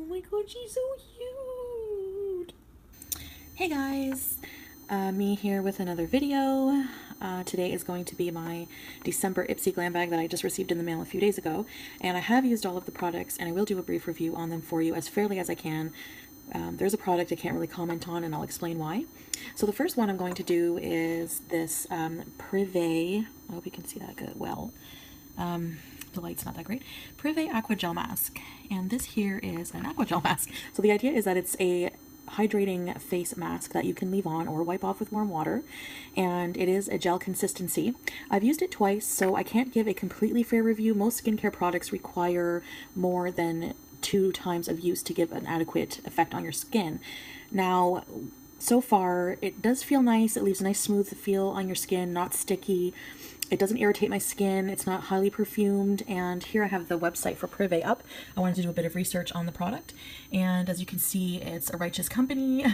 Oh my god, she's so cute. Hey guys, me here with another video. Today is going to be my December Ipsy glam bag that I just received in the mail a few days ago, and I have used all of the products and I will do a brief review on them for you as fairly as I can. There's a product I can't really comment on and I'll explain why. So the first one I'm going to do is this Privé, I hope you can see that good, well, the light's not that great, Privé Aqua Gel Mask, and this here is an aqua gel mask. So the idea is that it's a hydrating face mask that you can leave on or wipe off with warm water, and it is a gel consistency. I've used it twice, so I can't give a completely fair review. Most skincare products require more than 2 times of use to give an adequate effect on your skin. Now, so far, it does feel nice. It leaves a nice smooth feel on your skin, not sticky. It doesn't irritate my skin. It's not highly perfumed. And here I have the website for Privé up. I wanted to do a bit of research on the product. And as you can see, it's a righteous company.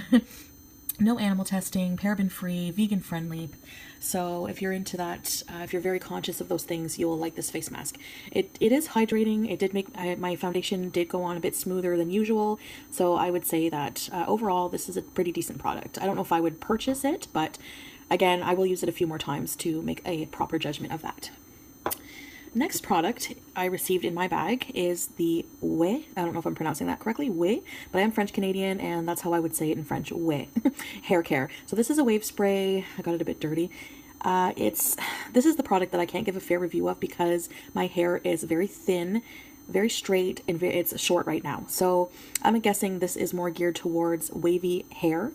No animal testing, paraben-free, vegan-friendly. So if you're into that, if you're very conscious of those things, you will like this face mask. It is hydrating. It did make my foundation did go on a bit smoother than usual. So I would say that overall, this is a pretty decent product. I don't know if I would purchase it, but again, I will use it a few more times to make a proper judgment of that. Next product I received in my bag is the Ouai. I don't know if I'm pronouncing that correctly, Ouai, but I am French Canadian and that's how I would say it in French, Ouai. Hair care. So this is a wave spray. I got it a bit dirty. This is the product that I can't give a fair review of because my hair is very thin, very straight, and it's short right now. So I'm guessing this is more geared towards wavy hair.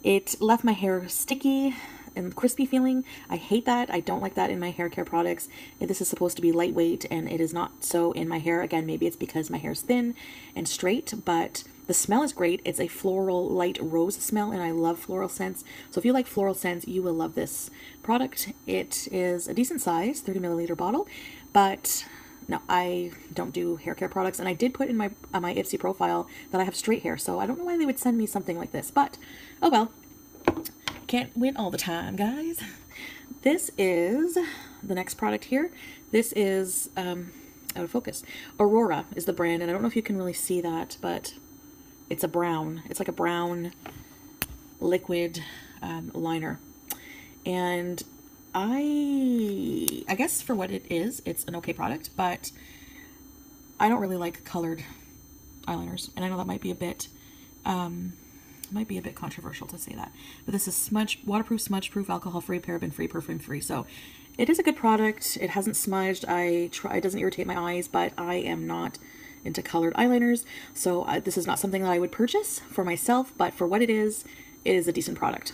It left my hair sticky and crispy feeling. I hate that. I don't like that in my hair care products. This is supposed to be lightweight and it is not so in my hair. Again, maybe it's because my hair is thin and straight, but the smell is great. It's a floral light rose smell and I love floral scents. So if you like floral scents, you will love this product. It is a decent size, 30 milliliter bottle, but no, I don't do hair care products. And I did put in my Ipsy profile that I have straight hair. So I don't know why they would send me something like this, but oh well. Can't win all the time, guys. This is the next product here. This is, out of focus. Aurora is the brand, and I don't know if you can really see that, but it's a brown. It's like a brown liquid liner. And I guess for what it is, it's an okay product, but I don't really like colored eyeliners. And I know that might be a bit controversial to say that, but this is waterproof, smudge-proof, alcohol-free, paraben-free, perfume-free. So it is a good product. It hasn't smudged. It doesn't irritate my eyes, but I am not into colored eyeliners. So this is not something that I would purchase for myself, but for what it is a decent product.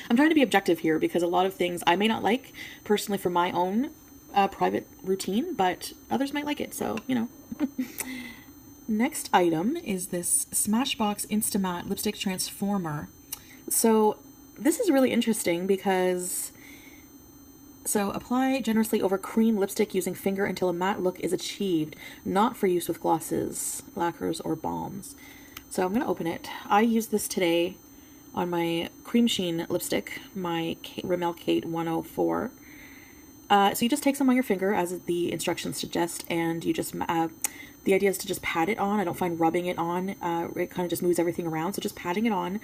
I'm trying to be objective here because a lot of things I may not like personally for my own private routine, but others might like it. So, you know. Next item is this Smashbox Instamatte Lipstick Transformer. So this is really interesting because, so apply generously over cream lipstick using finger until a matte look is achieved, not for use with glosses, lacquers, or balms. So I'm going to open it. I used this today on my cream sheen lipstick, my Rimmel Kate 104. So you just take some on your finger as the instructions suggest, and you just, the idea is to just pat it on. I don't find rubbing it on. It kind of just moves everything around. So just patting it on.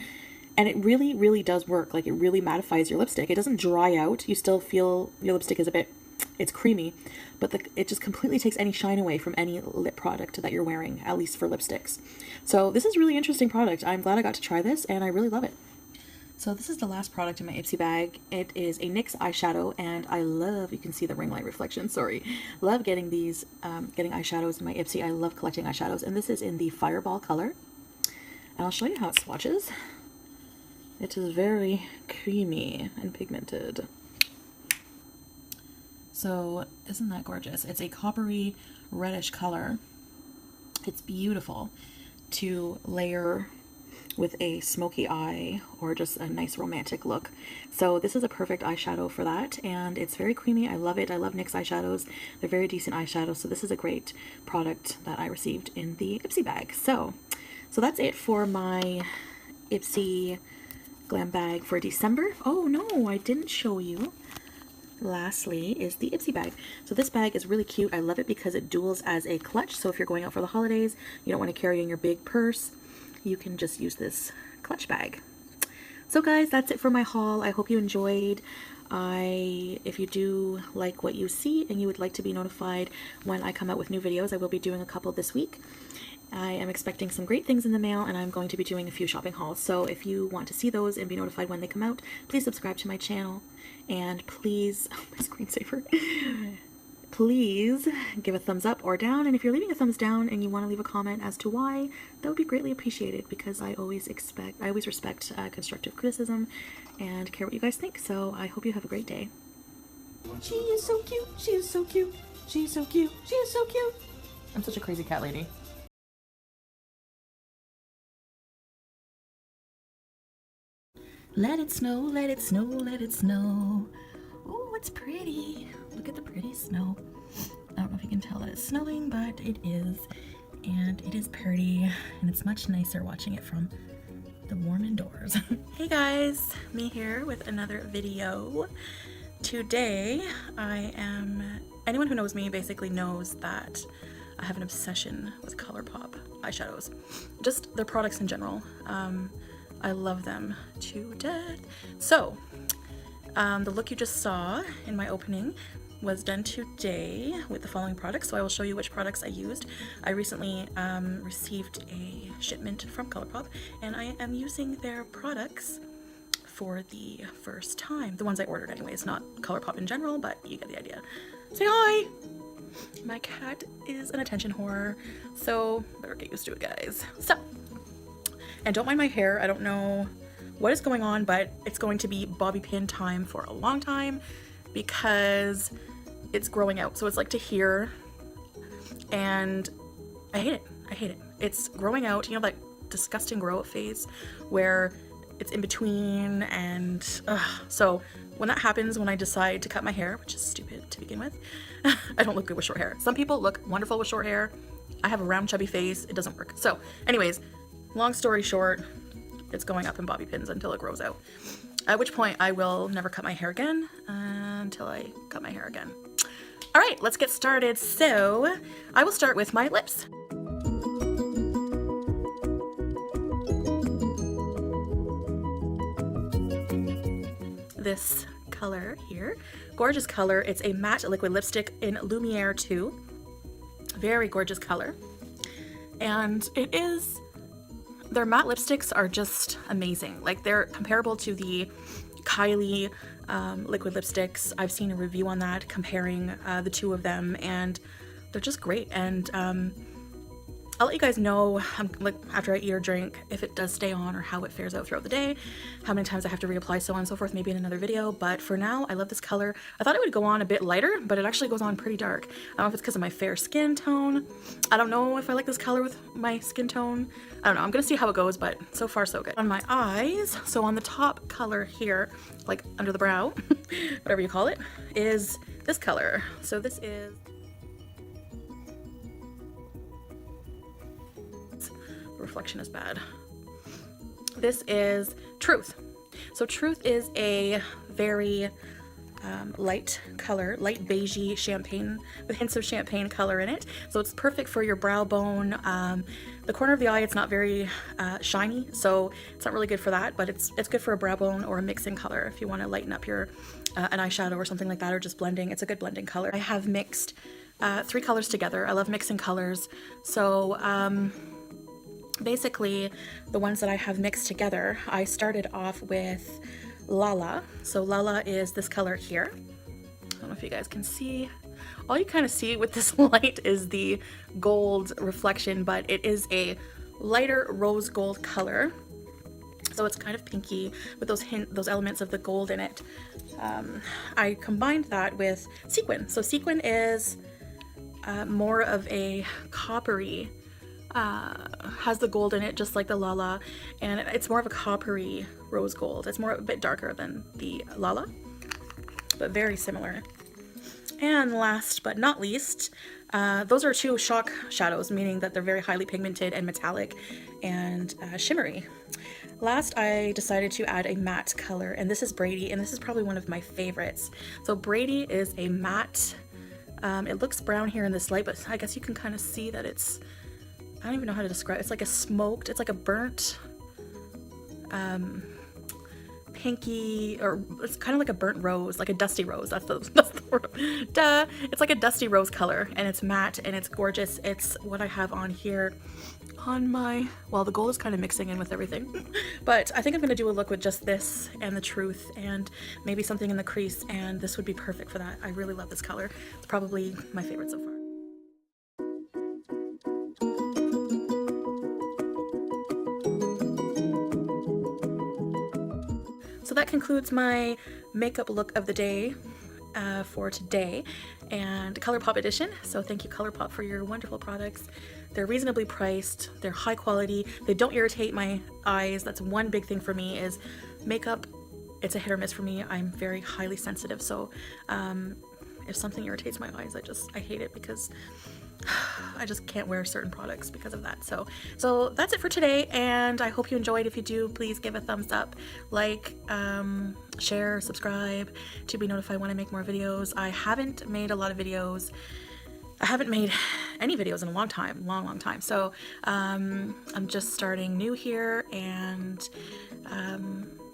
And it really, really does work. Like, it really mattifies your lipstick. It doesn't dry out. You still feel your lipstick is it's creamy. But it just completely takes any shine away from any lip product that you're wearing, at least for lipsticks. So this is a really interesting product. I'm glad I got to try this, and I really love it. So this is the last product in my Ipsy bag. It is a NYX eyeshadow, and I love, you can see the ring light reflection, sorry. Love getting these, getting eyeshadows in my Ipsy. I love collecting eyeshadows, and this is in the Fireball color. And I'll show you how it swatches. It is very creamy and pigmented. So isn't that gorgeous? It's a coppery reddish color. It's beautiful to layer with a smoky eye or just a nice romantic look. So this is a perfect eyeshadow for that, and it's very creamy. I love it. I love NYX eyeshadows. They're very decent eyeshadows, so this is a great product that I received in the Ipsy bag. So that's it for my Ipsy glam bag for December. Oh no, I didn't show you lastly is the Ipsy bag. So this bag is really cute. I love it because it duals as a clutch. So if you're going out for the holidays, you don't want to carry in your big purse, you can just use this clutch bag. So guys, that's it for my haul. I hope you enjoyed. If you do like what you see and you would like to be notified when I come out with new videos, I will be doing a couple this week. I am expecting some great things in the mail, and I'm going to be doing a few shopping hauls. So if you want to see those and be notified when they come out, please subscribe to my channel, and please, oh, my screensaver, please give a thumbs up or down. And if you're leaving a thumbs down and you want to leave a comment as to why, that would be greatly appreciated, because I always respect constructive criticism and care what you guys think. So I hope you have a great day. She is so cute. She is so cute. She is so cute. She is so cute. I'm such a crazy cat lady. Let it snow, let it snow, let it snow. Oh, it's pretty. Look at the pretty snow. I don't know if you can tell that it's snowing, but it is. And it is pretty. And it's much nicer watching it from the warm indoors. Hey guys, me here with another video. Today, anyone who knows me basically knows that I have an obsession with ColourPop eyeshadows. Just their products in general. I love them to death. So, the look you just saw in my opening was done today with the following products. So I will show you which products I used. I recently received a shipment from ColourPop, and I am using their products for the first time. The ones I ordered anyways, not ColourPop in general, but you get the idea. Say hi! My cat is an attention whore, so better get used to it, guys. So, and don't mind my hair. I don't know what is going on, but it's going to be bobby pin time for a long time because it's growing out. So it's like to here, and I hate it. I hate it. It's growing out, you know, that disgusting grow out phase where it's in between, and so when that happens, when I decide to cut my hair, which is stupid to begin with, I don't look good with short hair. Some people look wonderful with short hair. I have a round chubby face. It doesn't work. So anyways, long story short, it's going up in bobby pins until it grows out. At which point I will never cut my hair again until I cut my hair again. All right, let's get started. So I will start with my lips. This color here, gorgeous color. It's a matte liquid lipstick in Lumiere 2. Very gorgeous color. And their matte lipsticks are just amazing. Like, they're comparable to the Kylie liquid lipsticks. I've seen a review on that comparing the two of them, and they're just great. And I'll let you guys know, like, after I eat or drink, if it does stay on or how it fares out throughout the day, how many times I have to reapply, so on and so forth, maybe in another video. But for now, I love this color. I thought it would go on a bit lighter, but it actually goes on pretty dark. I don't know if it's because of my fair skin tone. I don't know if I like this color with my skin tone. I don't know. I'm gonna see how it goes, but so far so good. On my eyes, so on the top color here, like under the brow, whatever you call it, is this color. So this is reflection is bad. This is Truth. So Truth is a very light color, light beigey champagne with hints of champagne color in it. So it's perfect for your brow bone. The corner of the eye, it's not very shiny, so it's not really good for that, but it's good for a brow bone or a mixing color if you want to lighten up your an eyeshadow or something like that, or just blending. It's a good blending color. I have mixed 3 colors together. I love mixing colors. So basically, the ones that I have mixed together, I started off with Lala. So Lala is this color here. I don't know if you guys can see. All you kind of see with this light is the gold reflection, but it is a lighter rose gold color. So it's kind of pinky with those elements of the gold in it. I combined that with Sequin. So Sequin is more of a coppery, has the gold in it just like the Lala, and it's more of a coppery rose gold. It's a bit darker than the Lala, but very similar. And last but not least, those are 2 shock shadows, meaning that they're very highly pigmented and metallic and shimmery. Last, I decided to add a matte color, and this is Brady, and this is probably one of my favorites. So Brady is a matte. It looks brown here in this light, but I guess you can kind of see that it's, I don't even know how to describe it. It's like a smoked, it's like a burnt, pinky, or it's kind of like a burnt rose, like a dusty rose. That's the word. Duh. It's like a dusty rose color, and it's matte, and it's gorgeous. It's what I have on here on my, well, the gold is kind of mixing in with everything, but I think I'm going to do a look with just this and the truth and maybe something in the crease, and this would be perfect for that. I really love this color. It's probably my favorite so far. So that concludes my makeup look of the day for today and ColourPop edition. So thank you ColourPop for your wonderful products. They're reasonably priced, they're high quality, they don't irritate my eyes. That's one big thing for me is makeup. It's a hit or miss for me. I'm very highly sensitive, so if something irritates my eyes, I hate it because I just can't wear certain products because of that. So that's it for today, and I hope you enjoyed. If you do, please give a thumbs up, like, share, subscribe to be notified when I make more videos. I haven't made a lot of videos. I haven't made any videos in a long time. So I'm just starting new here, and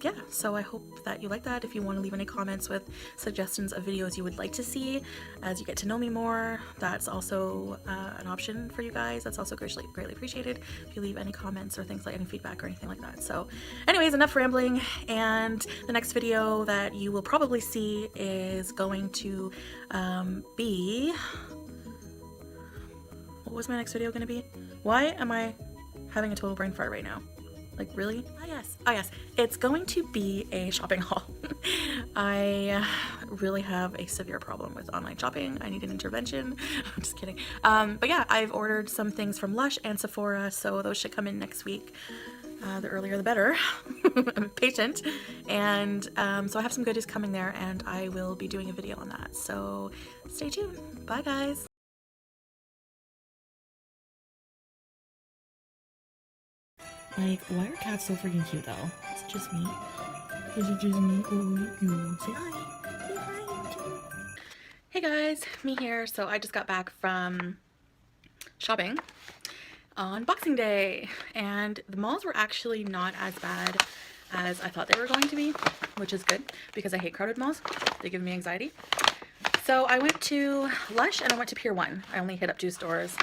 yeah, so I hope that you like that. If you want to leave any comments with suggestions of videos you would like to see as you get to know me more, that's also an option for you guys. That's also greatly appreciated if you leave any comments or things like any feedback or anything like that. So anyways, enough rambling, and the next video that you will probably see is going to be, what was my next video going to be? Why am I having a total brain fart right now? Like, really? Oh yes, it's going to be a shopping haul. I really have a severe problem with online shopping. I need an intervention. I'm just kidding. But yeah, I've ordered some things from Lush and Sephora, so those should come in next week. The earlier the better. I'm patient. And so I have some goodies coming there, and I will be doing a video on that. So stay tuned. Bye guys. Like, why are cats so freaking cute though? Is it just me? Is it just me? Oh, you. Say hi. Say hi. Hey guys, me here. So I just got back from shopping on Boxing Day, and the malls were actually not as bad as I thought they were going to be, which is good because I hate crowded malls. They give me anxiety. So I went to Lush and I went to Pier 1. I only hit up 2 stores,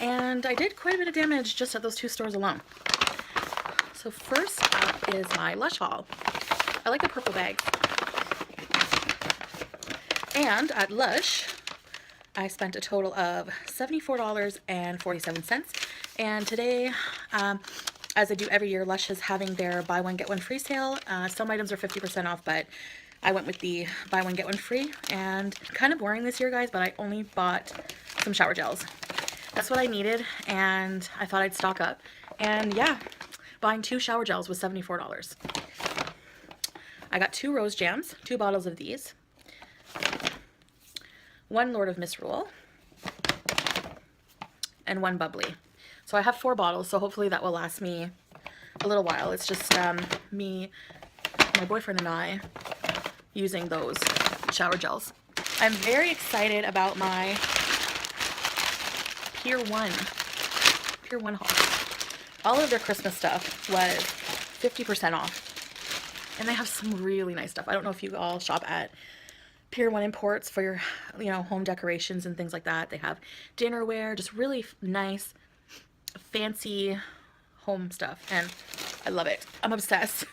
and I did quite a bit of damage just at those 2 stores alone. So first up is my Lush haul. I like the purple bags. And at Lush, I spent a total of $74.47. And today, as I do every year, Lush is having their buy one get one free sale. Some items are 50% off, but I went with the buy one get one free. And kind of boring this year, guys, but I only bought some shower gels. That's what I needed, and I thought I'd stock up. And yeah, buying 2 shower gels was $74. I got 2 rose jams, 2 bottles of these, 1 Lord of Misrule, and 1 bubbly. So I have 4 bottles, so hopefully that will last me a little while. It's just me, my boyfriend, and I using those shower gels. I'm very excited about my Pier 1 haul. All of their Christmas stuff was 50% off, and they have some really nice stuff. I don't know if you all shop at Pier 1 Imports for your, home decorations and things like that. They have dinnerware, just really nice, fancy home stuff, and I love it. I'm obsessed.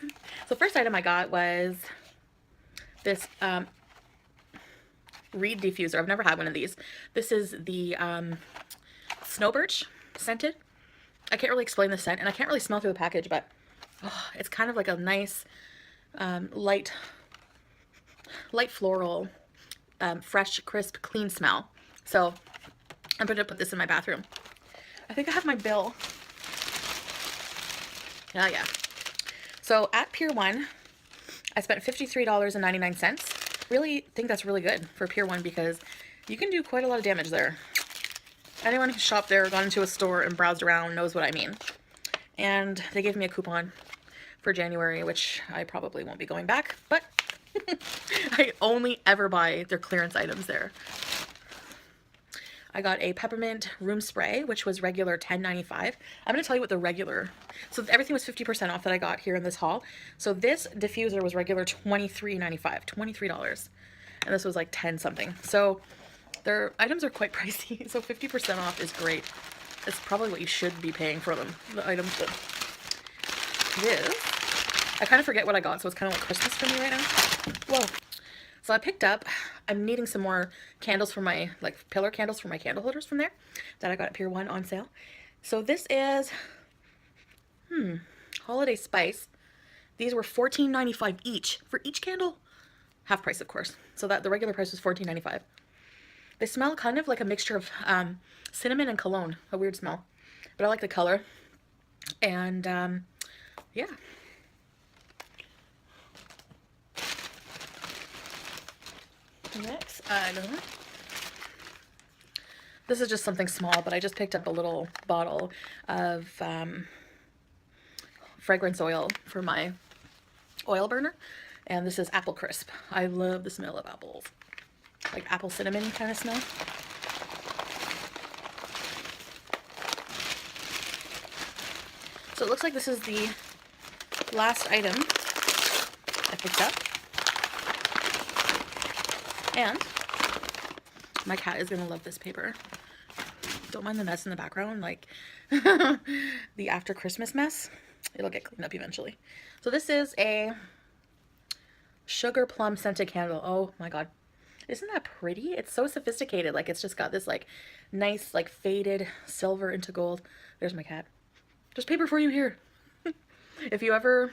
So first item I got was this reed diffuser. I've never had one of these. This is the Snow Birch scented. I can't really explain the scent, and I can't really smell through the package, but it's kind of like a nice, light floral, fresh, crisp, clean smell. So I'm going to put this in my bathroom. I think I have my bill. Yeah. So at Pier 1, I spent $53.99. Really think that's really good for Pier 1 because you can do quite a lot of damage there. Anyone who's shopped there or gone into a store and browsed around knows what I mean. And they gave me a coupon for January, which I probably won't be going back, but I only ever buy their clearance items there. I got a peppermint room spray, which was regular $10.95. I'm going to tell you what the regular, so everything was 50% off that I got here in this haul. So this diffuser was regular $23.95, $23. And this was like 10 something. So their items are quite pricey. So 50% off is great. It's probably what you should be paying for them, the items. That this, I kind of forget what I got, so it's kind of like Christmas for me right now. Whoa. So I picked up, I'm needing some more candles for my, like pillar candles for my candle holders from there that I got at Pier 1 on sale. So this is, Holiday Spice. These were $14.95 each for each candle. Half price, of course. So that the regular price was $14.95. They smell kind of like a mixture of cinnamon and cologne, a weird smell. But I like the color. And yeah. Next item. This is just something small, but I just picked up a little bottle of fragrance oil for my oil burner. And this is apple crisp. I love the smell of apples. Like apple cinnamon kind of smell. So it looks like this is the last item I picked up. And my cat is going to love this paper. Don't mind the mess in the background, like the after Christmas mess. It'll get cleaned up eventually. So this is a sugar plum scented candle. Oh my god. Isn't that pretty? It's so sophisticated. Like it's just got this like nice like faded silver into gold. There's my cat. There's paper for you here. If you ever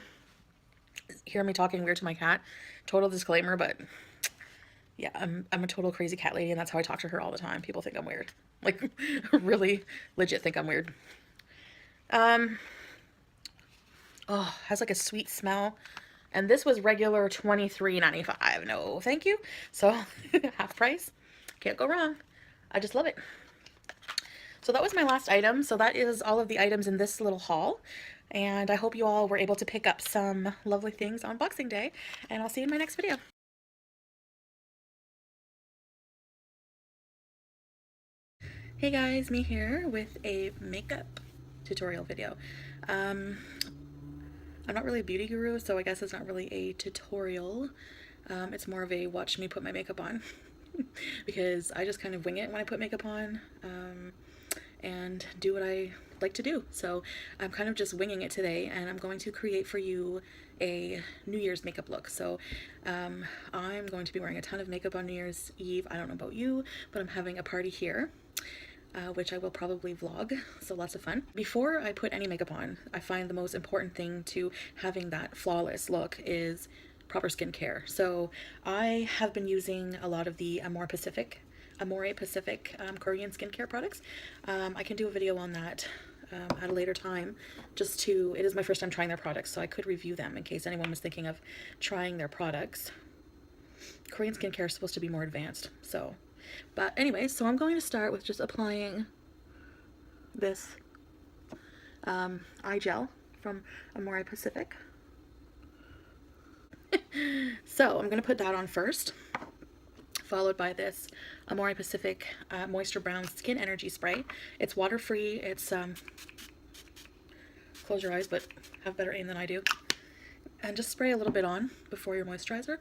hear me talking weird to my cat, total disclaimer, but yeah, I'm a total crazy cat lady, and that's how I talk to her all the time. People think I'm weird. Like, really legit think I'm weird. Oh, has like a sweet smell. And this was regular $23.95. No, thank you. So, half price. Can't go wrong. I just love it. So that was my last item. So that is all of the items in this little haul. And I hope you all were able to pick up some lovely things on Boxing Day. And I'll see you in my next video. Hey guys, me here with a makeup tutorial video. I'm not really a beauty guru, so I guess it's not really a tutorial. It's more of a watch me put my makeup on because I just kind of wing it when I put makeup on and do what I like to do. So I'm kind of just winging it today, and I'm going to create for you a New Year's makeup look. So I'm going to be wearing a ton of makeup on New Year's Eve. I don't know about you, but I'm having a party here. Which I will probably vlog, so lots of fun. Before I put any makeup on, I find the most important thing to having that flawless look is proper skincare. So I have been using a lot of the Amore Pacific Korean skincare products. I can do a video on that at a later time. It is my first time trying their products, so I could review them in case anyone was thinking of trying their products. Korean skincare is supposed to be more advanced, so. But anyway, so I'm going to start with just applying this eye gel from Amore Pacific. So I'm going to put that on first, followed by this Amore Pacific Moisture Brown Skin Energy Spray. It's water-free. It's, close your eyes, but have better aim than I do. And just spray a little bit on before your moisturizer.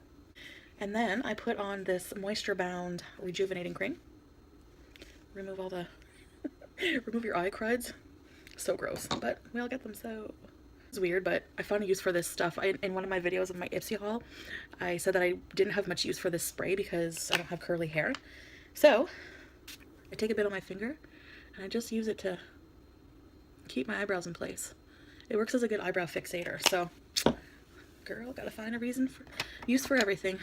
And then I put on this Moisture Bound Rejuvenating Cream. Remove all the, remove your eye cruds. So gross, but we all get them, so. It's weird, but I found a use for this stuff. In one of my videos of my Ipsy haul, I said that I didn't have much use for this spray because I don't have curly hair. So, I take a bit on my finger, and I just use it to keep my eyebrows in place. It works as a good eyebrow fixator, so. Girl, gotta find a reason for use for everything.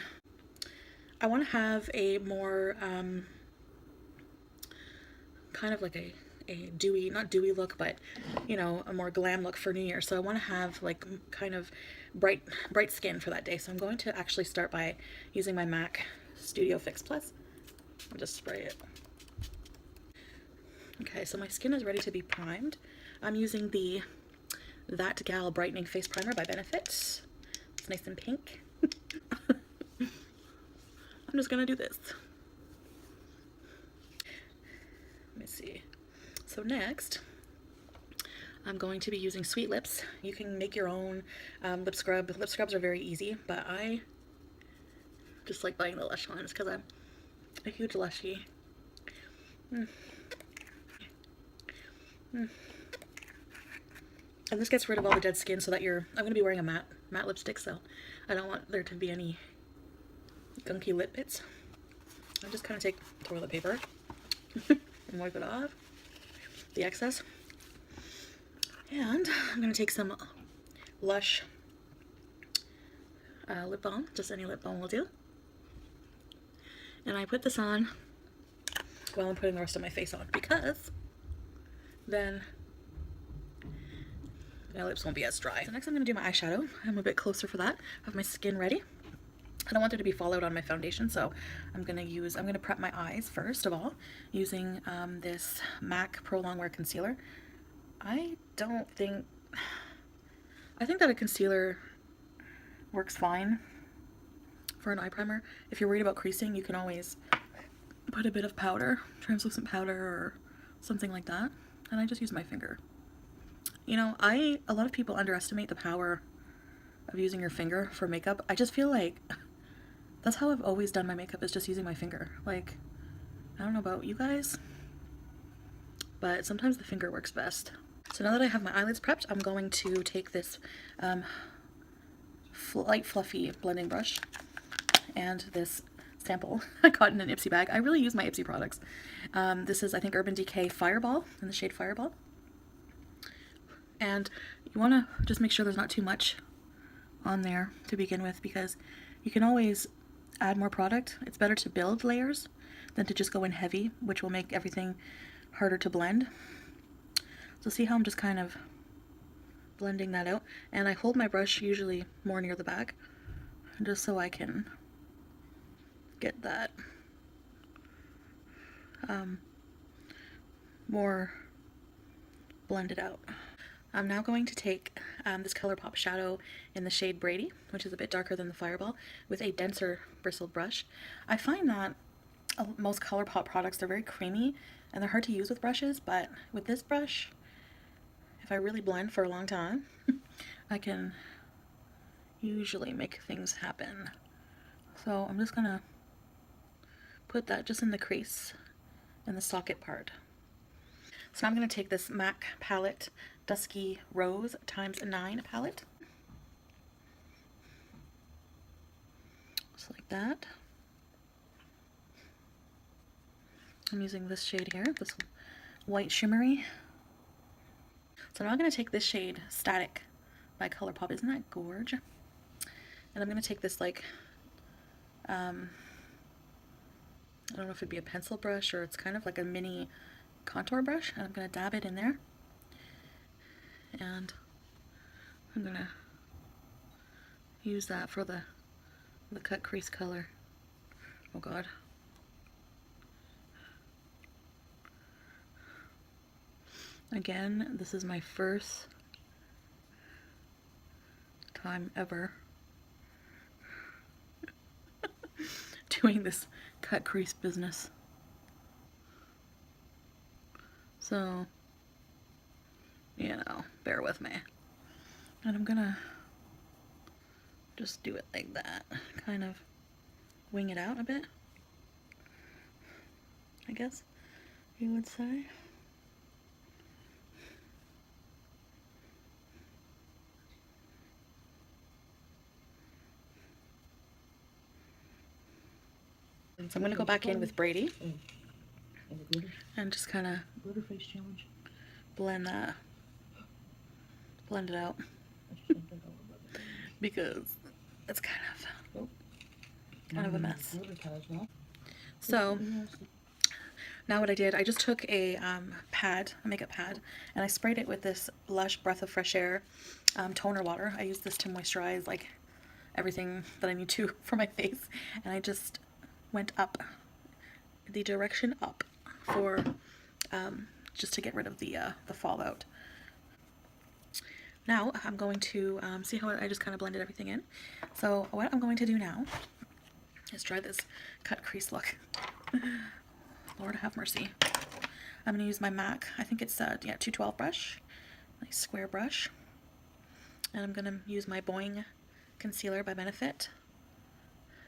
I want to have a more kind of like a dewy, not dewy look, but you know, a more glam look for New Year. So I want to have like kind of bright skin for that day. So I'm going to actually start by using my MAC Studio Fix Plus. I'll just spray it. Okay, so my skin is ready to be primed. I'm using the That Gal Brightening Face Primer by Benefit. It's nice and pink. I'm just gonna do this. Let me see. So next, I'm going to be using Sweet Lips. You can make your own lip scrub. Lip scrubs are very easy, but I just like buying the Lush ones because I'm a huge Lushy. And this gets rid of all the dead skin so that I'm going to be wearing a matte lipstick, so I don't want there to be any gunky lip bits. I just kind of take toilet paper and wipe it off, the excess. And I'm going to take some Lush lip balm, just any lip balm will do. And I put this on while I'm putting the rest of my face on, because then my lips won't be as dry. So next I'm going to do my eyeshadow. I'm a bit closer for that. I have my skin ready. I don't want there to be fallout on my foundation, so I'm going to prep my eyes first of all using this MAC Pro Longwear Concealer. I think that a concealer works fine for an eye primer. If you're worried about creasing, you can always put a bit of powder, translucent powder or something like that, and I just use my finger. You know, a lot of people underestimate the power of using your finger for makeup. I just feel like that's how I've always done my makeup, is just using my finger. Like, I don't know about you guys, but sometimes the finger works best. So now that I have my eyelids prepped, I'm going to take this light fluffy blending brush and this sample I got in an Ipsy bag. I really use my Ipsy products. This is, I think, Urban Decay Fireball in the shade Fireball. And you want to just make sure there's not too much on there to begin with, because you can always add more product. It's better to build layers than to just go in heavy, which will make everything harder to blend. So see how I'm just kind of blending that out, and I hold my brush usually more near the back just so I can get that more blended out. I'm now going to take this ColourPop shadow in the shade Brady, which is a bit darker than the Fireball, with a denser bristled brush. I find that most ColourPop products, they're very creamy and they're hard to use with brushes, but with this brush, if I really blend for a long time, I can usually make things happen. So I'm just gonna put that just in the crease and the socket part. So I'm going to take this MAC palette Dusky Rose ×9 palette. Just like that. I'm using this shade here, this white shimmery. So now I'm going to take this shade Static by ColourPop. Isn't that gorge? And I'm going to take this, like, I don't know if it'd be a pencil brush or it's kind of like a mini contour brush, and I'm going to dab it in there, and I'm going to use that for the cut crease color. Oh god. Again, this is my first time ever doing this cut crease business. So, you know, bear with me. And I'm gonna just do it like that. Kind of wing it out a bit, I guess you would say. So I'm gonna go back in with Brady and just kind of blend it out, because it's kind of a mess. So now what I did, I just took a makeup pad, and I sprayed it with this Lush Breath of Fresh Air toner water. I use this to moisturize like everything that I need to for my face, and I just went up, the direction up, for just to get rid of the fallout. Now I'm going to see how I just kind of blended everything in. So what I'm going to do now is try this cut crease look. Lord have mercy. I'm going to use my MAC, I think it's 212 brush, nice square brush. And I'm going to use my Boing concealer by Benefit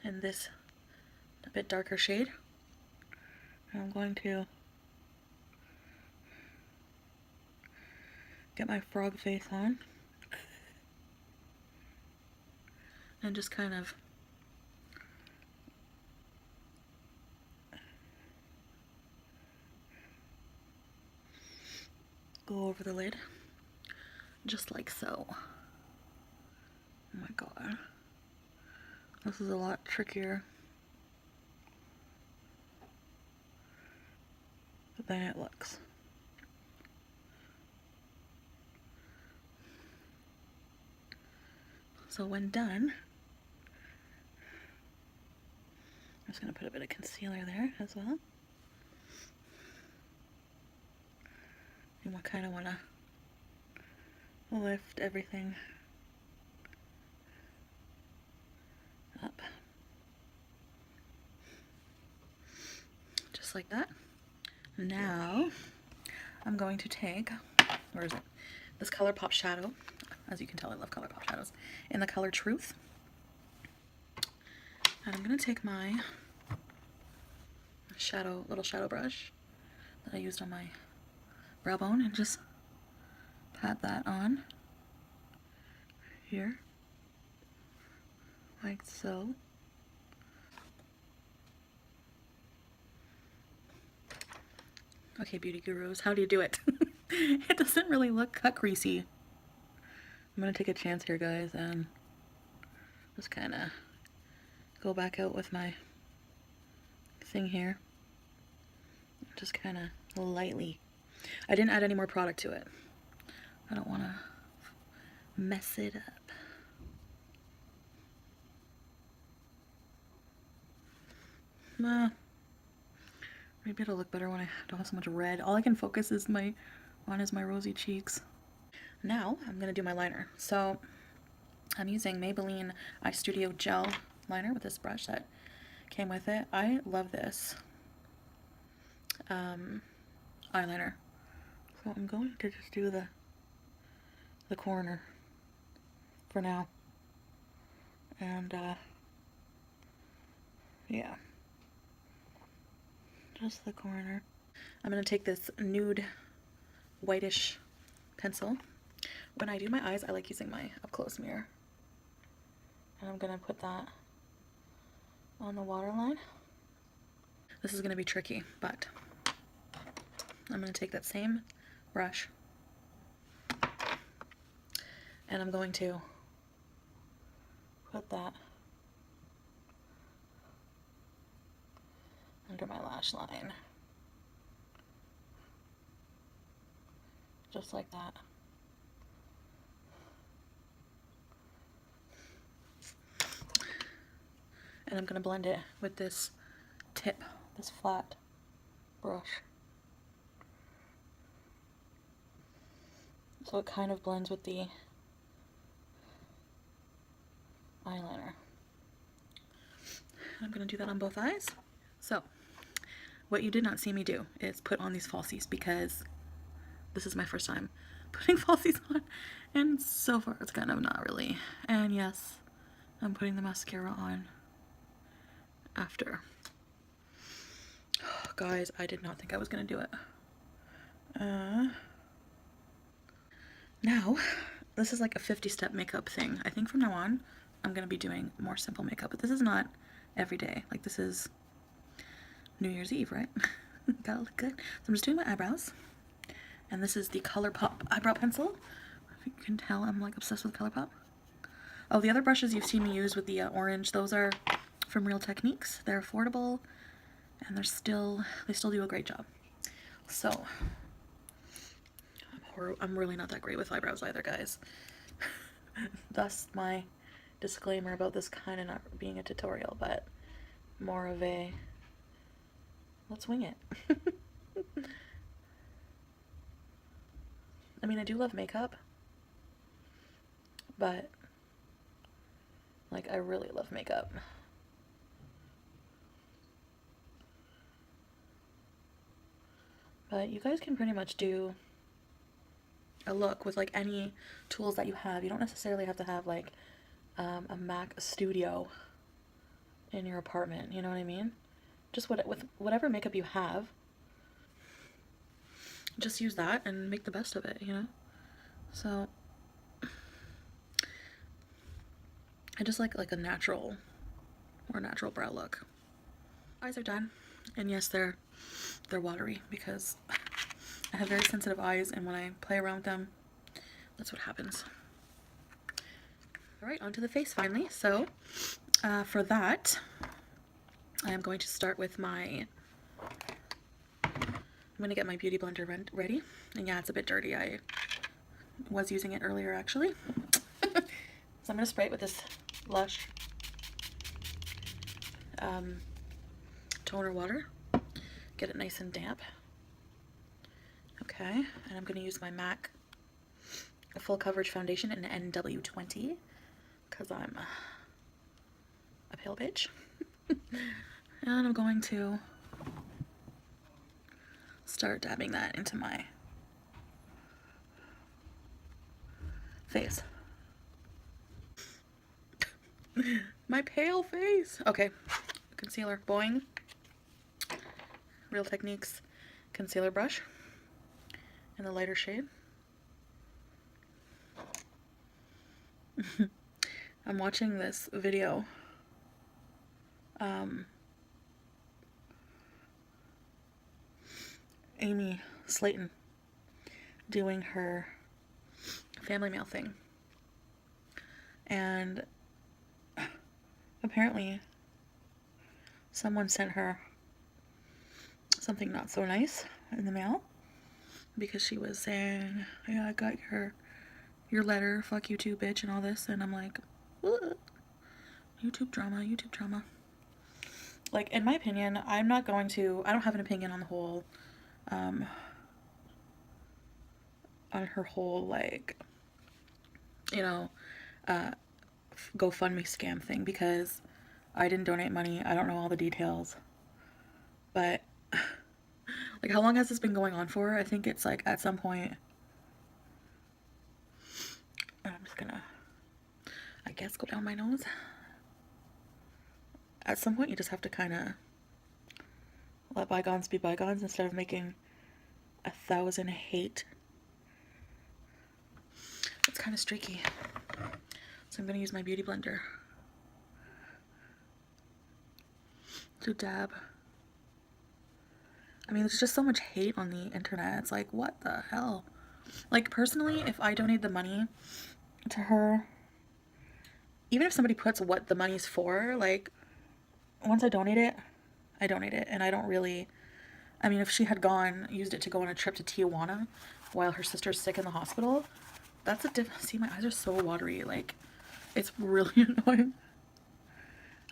in this a bit darker shade. And I'm going to get my frog face on and just kind of go over the lid, just like so. Oh my god. This is a lot trickier than it looks. So when done, I'm just going to put a bit of concealer there as well. And we kind of want to lift everything up. Just like that. Now, I'm going to take, where is it? This ColourPop shadow. As you can tell, I love ColourPop shadows. In the color Truth. And I'm going to take my little shadow brush that I used on my brow bone and just pat that on here, like so. Okay, beauty gurus, how do you do it? It doesn't really look cut creasy. I'm gonna take a chance here, guys, and just kind of go back out with my thing here. Just kind of lightly. I didn't add any more product to it. I don't want to mess it up. Maybe it'll look better when I don't have so much red. All I can focus is my rosy cheeks. Now I'm gonna do my liner. So I'm using Maybelline Eye Studio Gel liner with this brush that came with it. I love this eyeliner. So I'm going to just do the corner for now. And yeah, just the corner. I'm going to take this nude whitish pencil. When I do my eyes, I like using my up close mirror. And I'm going to put that on the waterline. This is going to be tricky, but I'm going to take that same brush and I'm going to put that under my lash line. Just like that. And I'm going to blend it with this tip, this flat brush. So it kind of blends with the eyeliner. I'm going to do that on both eyes. So, what you did not see me do is put on these falsies because this is my first time putting falsies on, and so far it's kind of not really. And yes, I'm putting the mascara on after. Oh, guys, I did not think I was going to do it. Now, this is like a 50-step makeup thing. I think from now on, I'm going to be doing more simple makeup, but this is not every day. Like, this is New Year's Eve, right? Gotta look good. So I'm just doing my eyebrows. And this is the ColourPop eyebrow pencil. If you can tell, I'm like obsessed with ColourPop. Oh, the other brushes you've seen me use with the orange, those are from Real Techniques. They're affordable, and they still do a great job. So, I'm really not that great with eyebrows either, guys. Thus my disclaimer about this kind of not being a tutorial, but more of a let's wing it. I mean, I do love makeup, but like, I really love makeup. But you guys can pretty much do a look with like any tools that you have. You don't necessarily have to have like a Mac studio in your apartment, you know what I mean? Just with whatever makeup you have, just use that and make the best of it, you know? So I just like a natural, more natural brow look. Eyes are done, and yes, they're watery because I have very sensitive eyes, and when I play around with them, that's what happens. All right, onto the face finally. So for that, I am going to start with I'm going to get my beauty blender ready. And yeah, it's a bit dirty. I was using it earlier actually. So I'm going to spray it with this Lush toner water. Get it nice and damp. Okay, and I'm going to use my MAC full coverage foundation in NW20 because I'm a pale bitch. And I'm going to start dabbing that into my face. My pale face. Okay, concealer, boing. Real Techniques concealer brush in the lighter shade. I'm watching this video. Amy Slayton doing her family mail thing. And apparently someone sent her something not so nice in the mail because she was saying, yeah, I got your letter, fuck you too, bitch, and all this. And I'm like, what? YouTube drama, YouTube drama. Like, in my opinion, I don't have an opinion on the whole, on her whole, like, you know, GoFundMe scam thing, because I didn't donate money. I don't know all the details. But, like, how long has this been going on for? I think it's, like, at some point, I'm just gonna, I guess, go down my nose. At some point, you just have to kind of let bygones be bygones instead of making 1,000 hate. It's kind of streaky. So I'm going to use my beauty blender to dab. I mean, there's just so much hate on the internet. It's like, what the hell? Like, personally, if I donate the money to her, even if somebody puts what the money's for, like, once I donate it, and I don't really, I mean, if she had used it to go on a trip to Tijuana while her sister's sick in the hospital, that's see, my eyes are so watery, like, it's really annoying.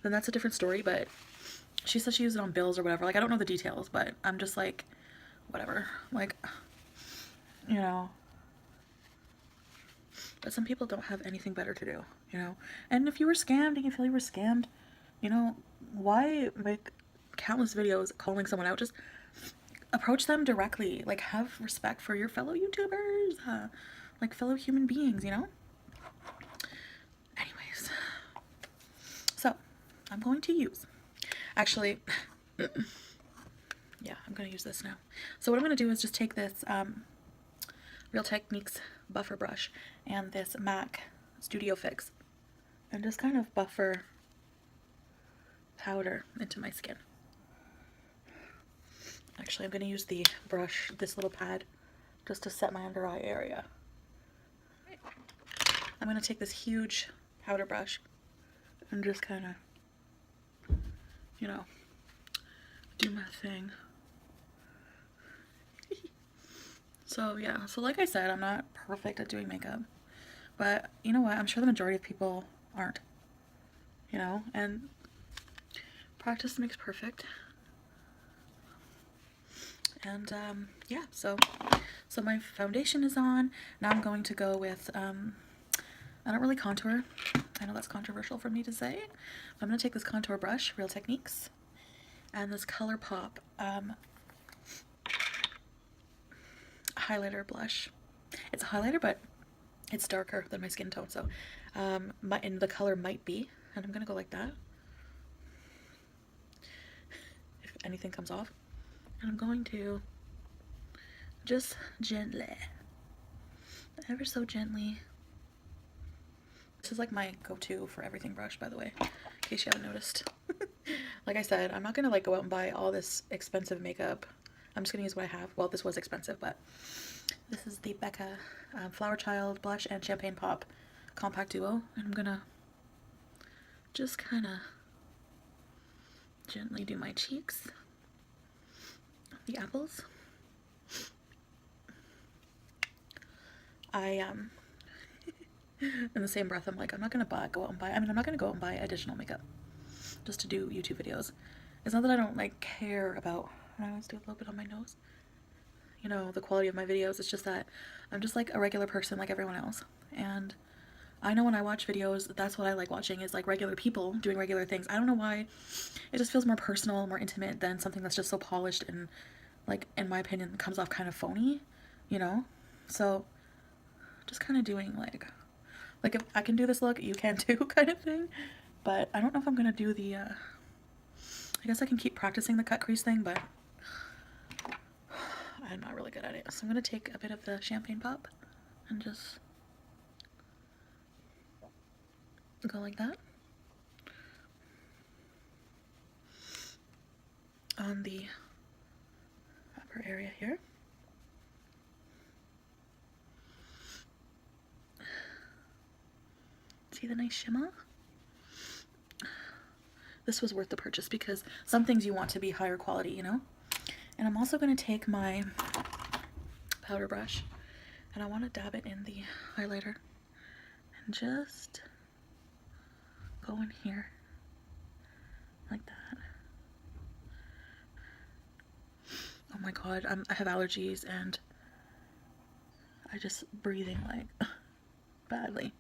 Then that's a different story, but she said she used it on bills or whatever. Like, I don't know the details, but I'm just like, whatever. Like, you know. But some people don't have anything better to do, you know. And if you were scammed and you feel you were scammed, you know, why make countless videos calling someone out? Just approach them directly. Like, have respect for your fellow YouTubers, like fellow human beings, you know. Anyways, so I'm going to use, actually, yeah, I'm going to use this now. So what I'm going to do is just take this Real Techniques buffer brush and this MAC Studio Fix and just kind of buffer powder into my skin. Actually, I'm going to use the brush, this little pad, just to set my under eye area. I'm going to take this huge powder brush and just kind of, you know, do my thing. So yeah, so like I said, I'm not perfect at doing makeup, but you know what, I'm sure the majority of people aren't, you know, and practice makes perfect. And yeah, so my foundation is on. Now I'm going to go with I don't really contour. I know that's controversial for me to say. I'm going to take this contour brush, Real Techniques, and this ColourPop highlighter blush. It's a highlighter, but it's darker than my skin tone, so and the color Might Be, and I'm going to go like that. If anything comes off. And I'm going to just gently, ever so gently. This is like my go-to for everything brush, by the way, in case you haven't noticed. Like I said, I'm not gonna like go out and buy all this expensive makeup. I'm just gonna use what I have. Well, this was expensive, but this is the Becca Flower Child Blush and Champagne Pop Compact Duo, and I'm gonna just kind of gently do my cheeks, the apples. In the same breath, I'm like, I'm not gonna I'm not gonna go out and buy additional makeup just to do YouTube videos. It's not that I don't like care about, let's do a little bit on my nose, you know, the quality of my videos. It's just that I'm just like a regular person like everyone else, and I know when I watch videos, that's what I like watching, is like regular people doing regular things. I don't know why, it just feels more personal, more intimate than something that's just so polished and, like, in my opinion, comes off kind of phony, you know? So just kind of doing like if I can do this look, you can too, kind of thing. But I don't know if I'm gonna do the I guess I can keep practicing the cut crease thing, but I'm not really good at it. So I'm gonna take a bit of the Champagne Pop and just go like that on the upper area here. See the nice shimmer? This was worth the purchase because some things you want to be higher quality, you know? And I'm also going to take my powder brush and I want to dab it in the highlighter and just go in here like that. Oh my god, I have allergies and I just breathing like badly.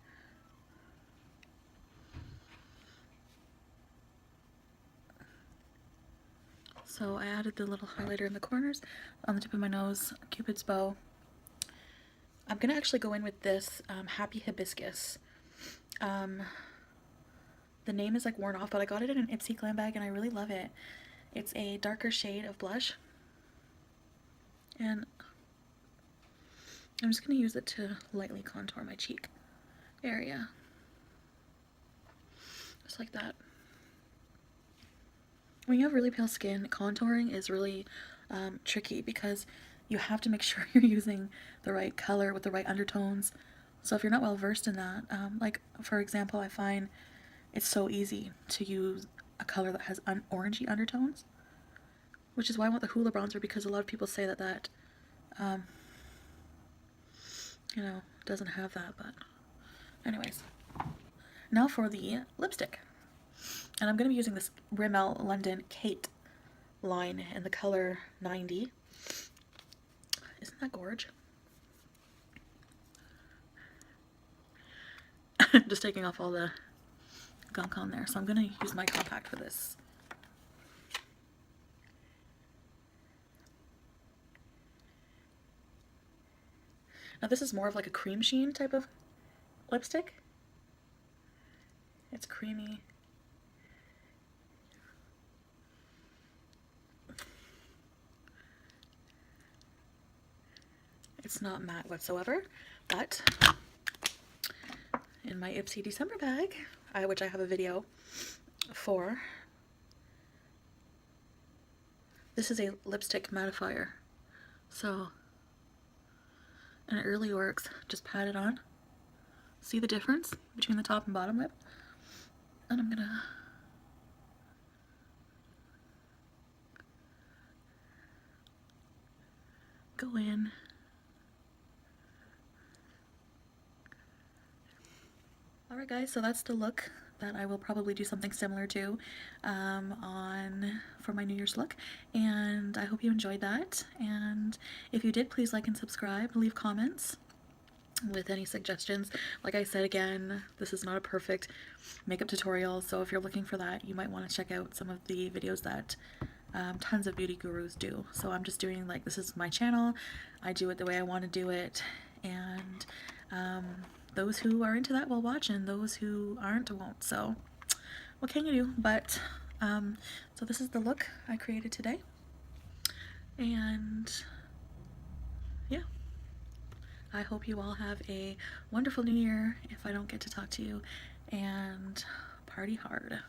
So I added the little highlighter in the corners, on the tip of my nose, Cupid's bow. I'm gonna actually go in with this Happy Hibiscus. The name is like worn off, but I got it in an Ipsy glam bag and I really love it. It's a darker shade of blush, and I'm just gonna use it to lightly contour my cheek area, just like that. When you have really pale skin, contouring is really tricky because you have to make sure you're using the right color with the right undertones. So if you're not well versed in that, like for example, I find it's so easy to use a color that has orangey undertones, which is why I want the Hoola bronzer, because a lot of people say that you know, doesn't have that. But anyways, now for the lipstick. And I'm going to be using this Rimmel London Kate line in the color 90. Isn't that gorge? Just taking off all the gunk on there. So I'm going to use my compact for this. Now this is more of like a cream sheen type of lipstick. It's creamy. It's not matte whatsoever, but in my Ipsy December bag, which I have a video for, this is a lipstick mattifier. So, and it really works. Just pat it on. See the difference between the top and bottom lip? And I'm gonna go in. Alright guys, so that's the look that I will probably do something similar to for my New Year's look, and I hope you enjoyed that. And if you did, please like and subscribe, leave comments, with any suggestions. Like I said, again, this is not a perfect makeup tutorial, so if you're looking for that, you might want to check out some of the videos that tons of beauty gurus do. So I'm just doing, like, this is my channel, I do it the way I want to do it, and those who are into that will watch, and those who aren't won't. So what can you do? But so this is the look I created today, and yeah, I hope you all have a wonderful new year if I don't get to talk to you, and party hard.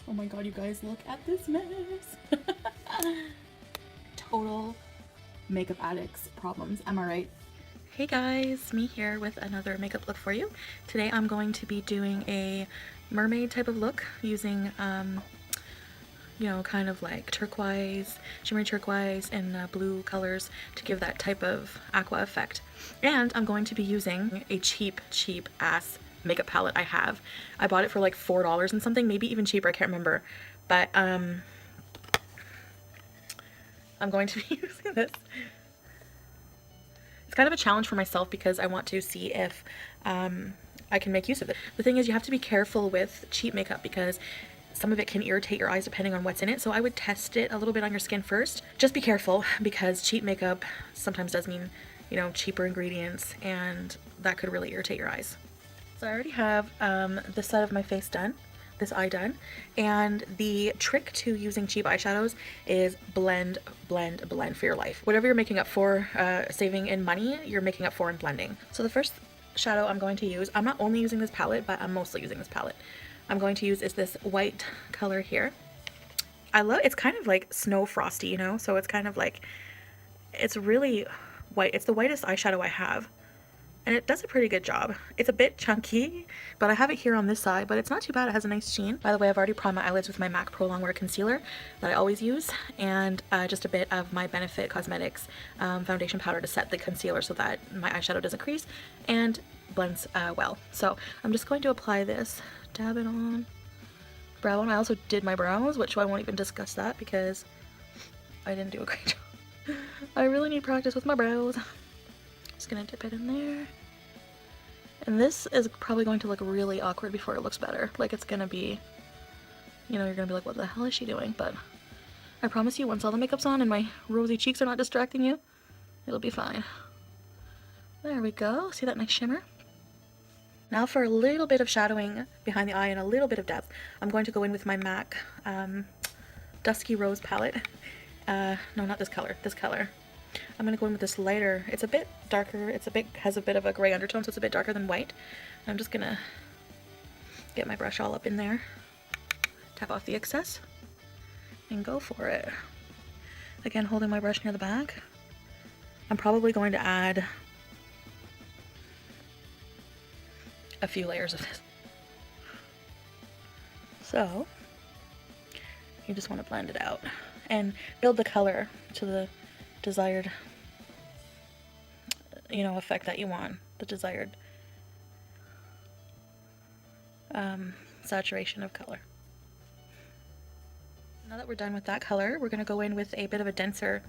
Oh my god, you guys, look at this mess. Total makeup addicts problems, am I right? Hey guys, me here with another makeup look for you. Today I'm going to be doing a mermaid type of look using you know, kind of like turquoise, shimmery turquoise and blue colors to give that type of aqua effect. And I'm going to be using a cheap ass makeup palette I have. I bought it for like $4 and something, maybe even cheaper, I can't remember. But I'm going to be using this. It's kind of a challenge for myself because I want to see if I can make use of it. The thing is, you have to be careful with cheap makeup because some of it can irritate your eyes depending on what's in it. So I would test it a little bit on your skin first. Just be careful because cheap makeup sometimes does mean, you know, cheaper ingredients, and that could really irritate your eyes. So I already have this side of my face done, this eye done, and the trick to using cheap eyeshadows is blend, blend, blend for your life. Whatever you're making up for saving in money, you're making up for in blending. So the first shadow I'm going to use, I'm not only using this palette, but I'm mostly using this palette. I'm going to use is this white color here. I love, it's kind of like snow frosty, you know, so it's kind of like, it's really white. It's the whitest eyeshadow I have, and it does a pretty good job. It's a bit chunky, but I have it here on this side, but it's not too bad. It has a nice sheen. By the way, I've already primed my eyelids with my MAC Pro Longwear Concealer that I always use, and just a bit of my Benefit Cosmetics foundation powder to set the concealer so that my eyeshadow doesn't crease and blends well. So I'm just going to apply this, dab it on brow bone. I also did my brows, which I won't even discuss that because I didn't do a great job. I really need practice with my brows. Just gonna dip it in there. And this is probably going to look really awkward before it looks better. Like, it's gonna be, you know, you're gonna be like, what the hell is she doing? But I promise you, once all the makeup's on and my rosy cheeks are not distracting you, it'll be fine. There we go. See that nice shimmer? Now for a little bit of shadowing behind the eye and a little bit of depth, I'm going to go in with my MAC Dusky Rose palette. No, not this color, this color. I'm going to go in with this lighter. It's a bit darker, has a bit of a gray undertone, so it's a bit darker than white. I'm just going to get my brush all up in there, tap off the excess, and go for it. Again, holding my brush near the back. I'm probably going to add a few layers of this. So you just want to blend it out and build the color to the desired, you know, effect that you want, the desired saturation of color. Now that we're done with that color, we're going to go in with a bit of a denser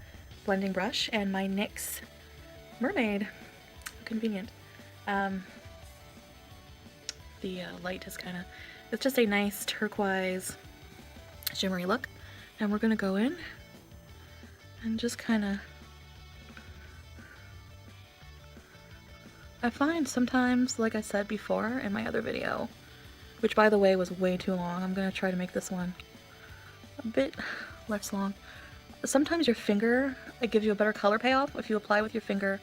blending brush and my NYX Mermaid. Convenient. The light is kind of, it's just a nice turquoise shimmery look, and we're going to go in and just kind of, I find sometimes, like I said before in my other video, which by the way was way too long, I'm going to try to make this one a bit less long. Sometimes your finger, it gives you a better color payoff if you apply with your finger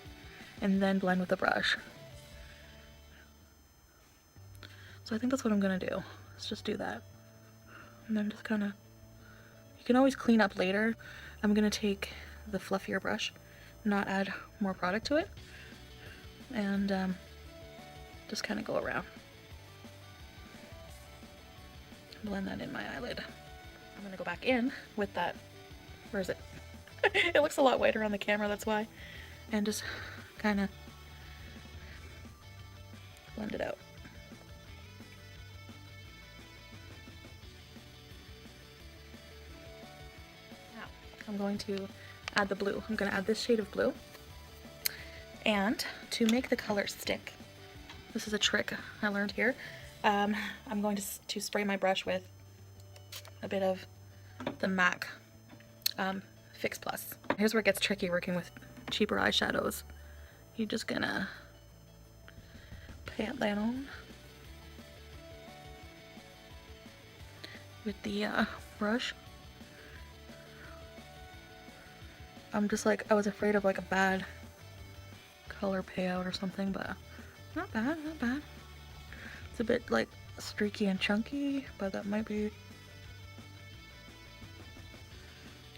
and then blend with the brush. So I think that's what I'm gonna do. Let's just do that. And then just kind of, you can always clean up later. I'm gonna take the fluffier brush, not add more product to it, and just kind of go around. Blend that in my eyelid. I'm gonna go back in with that, where is it? It looks a lot whiter on the camera, that's why. And just kind of blend it out. I'm going to add the blue. I'm going to add this shade of blue. And to make the color stick, this is a trick I learned here. I'm going to spray my brush with a bit of the MAC Fix Plus. Here's where it gets tricky working with cheaper eyeshadows. You're just gonna pat that on with the brush. I'm just like, I was afraid of like a bad color payout or something, but not bad, not bad. It's a bit like streaky and chunky, but that might be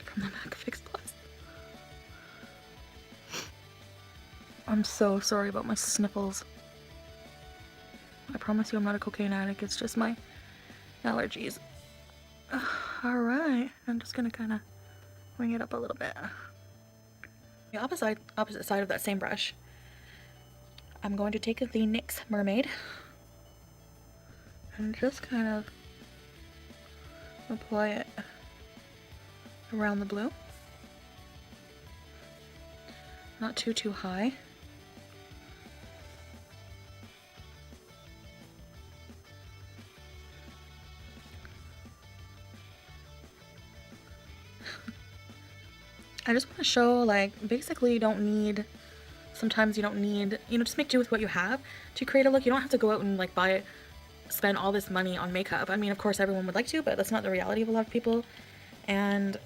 from the MAC Fix Plus. I'm so sorry about my sniffles. I promise you I'm not a cocaine addict, it's just my allergies. Alright, I'm just gonna kind of wing it up a little bit. The opposite side of that same brush, I'm going to take the NYX Mermaid and just kind of apply it around the blue. Not too high. I just want to show, like, basically you don't need, sometimes you don't need, you know, just make do with what you have to create a look. You don't have to go out and like spend all this money on makeup. I mean, of course everyone would like to, but that's not the reality of a lot of people. And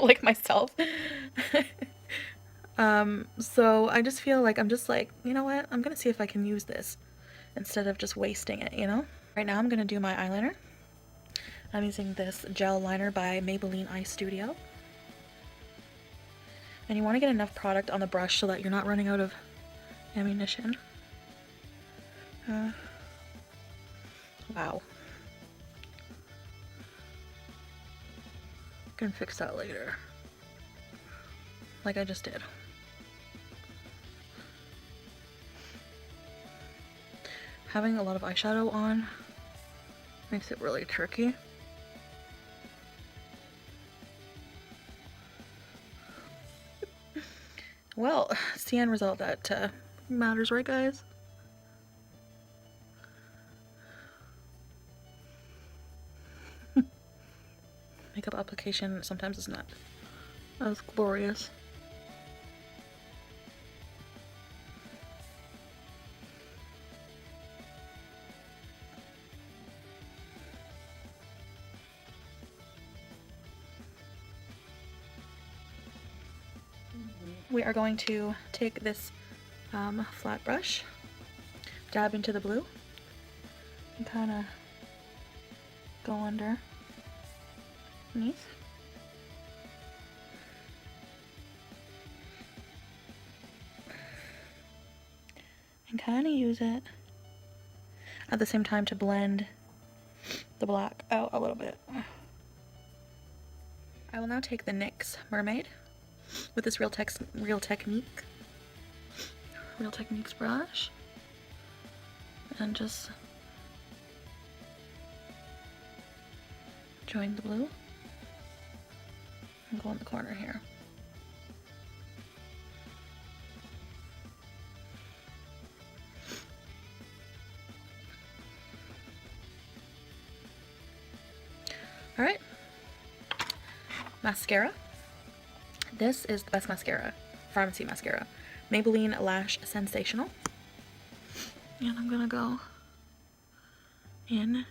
like myself. So I just feel like I'm just like, you know what? I'm gonna see if I can use this instead of just wasting it, you know? Right now I'm gonna do my eyeliner. I'm using this gel liner by Maybelline Eye Studio. And you want to get enough product on the brush so that you're not running out of ammunition. Wow. Can fix that later. Like I just did. Having a lot of eyeshadow on makes it really tricky. Well, it's the end result that matters, right guys? Makeup application sometimes is not as glorious. We are going to take this flat brush, dab into the blue, and kind of go underneath. And kind of use it at the same time to blend the black out a little bit. I will now take the NYX Mermaid with this Real Techniques brush and just join the blue and go in the corner here. Alright, mascara. This is the best mascara, pharmacy mascara. Maybelline Lash Sensational. And I'm gonna go in.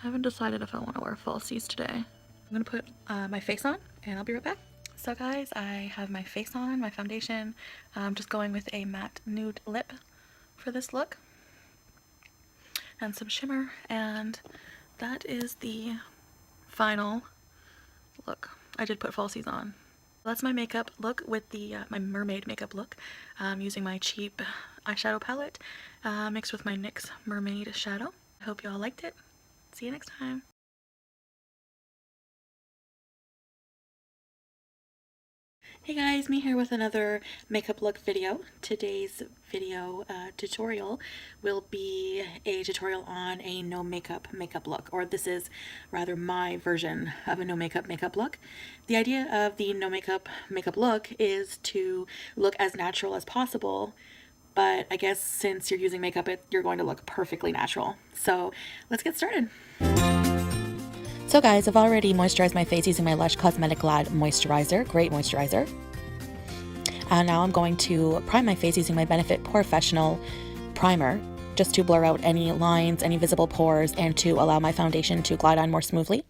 I haven't decided if I want to wear falsies today. I'm gonna put my face on and I'll be right back. So guys, I have my face on, my foundation. I'm just going with a matte nude lip for this look. And some shimmer, and that is the final look. I did put falsies on. That's my makeup look with the my mermaid makeup look, using my cheap eyeshadow palette mixed with my NYX Mermaid shadow. I hope you all liked it. See you next time. Hey guys, me here with another makeup look video. Today's video tutorial will be a tutorial on a no makeup look, or this is rather my version of a no makeup look. The idea of the no makeup look is to look as natural as possible, but I guess since you're using makeup, you're going to look perfectly natural. So let's get started. So guys, I've already moisturized my face using my Lush Cosmetic Glad moisturizer. Great moisturizer. And now I'm going to prime my face using my Benefit Professional primer, just to blur out any lines, any visible pores, and to allow my foundation to glide on more smoothly.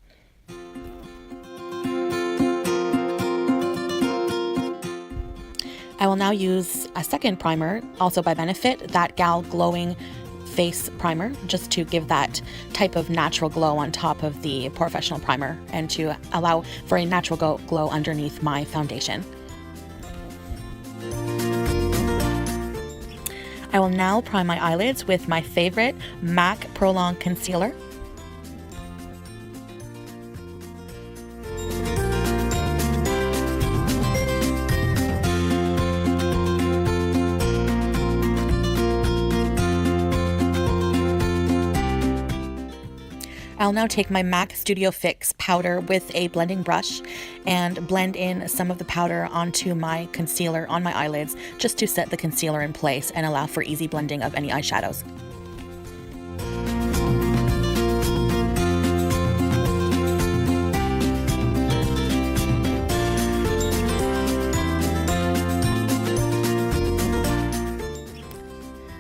I will now use a second primer, also by Benefit, that Gal Glowing Face Primer, just to give that type of natural glow on top of the Professional primer and to allow for a natural glow underneath my foundation. I will now prime my eyelids with my favorite MAC Prolong Concealer. I'll now take my MAC Studio Fix powder with a blending brush and blend in some of the powder onto my concealer on my eyelids, just to set the concealer in place and allow for easy blending of any eyeshadows.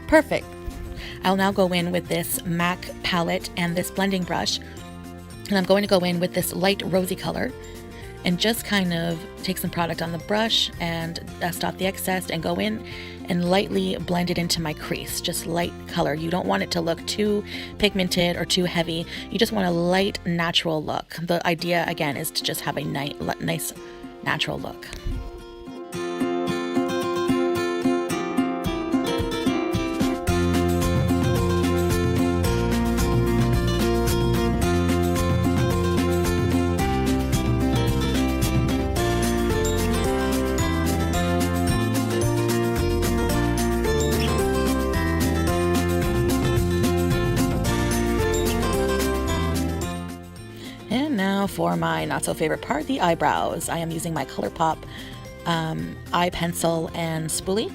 Perfect. I'll now go in with this MAC palette and this blending brush, and I'm going to go in with this light rosy color and just kind of take some product on the brush and dust off the excess and go in and lightly blend it into my crease. Just light color. You don't want it to look too pigmented or too heavy. You just want a light, natural look. The idea, again, is to just have a nice natural look. Now for my not so favorite part, the eyebrows. I am using my ColourPop eye pencil and spoolie.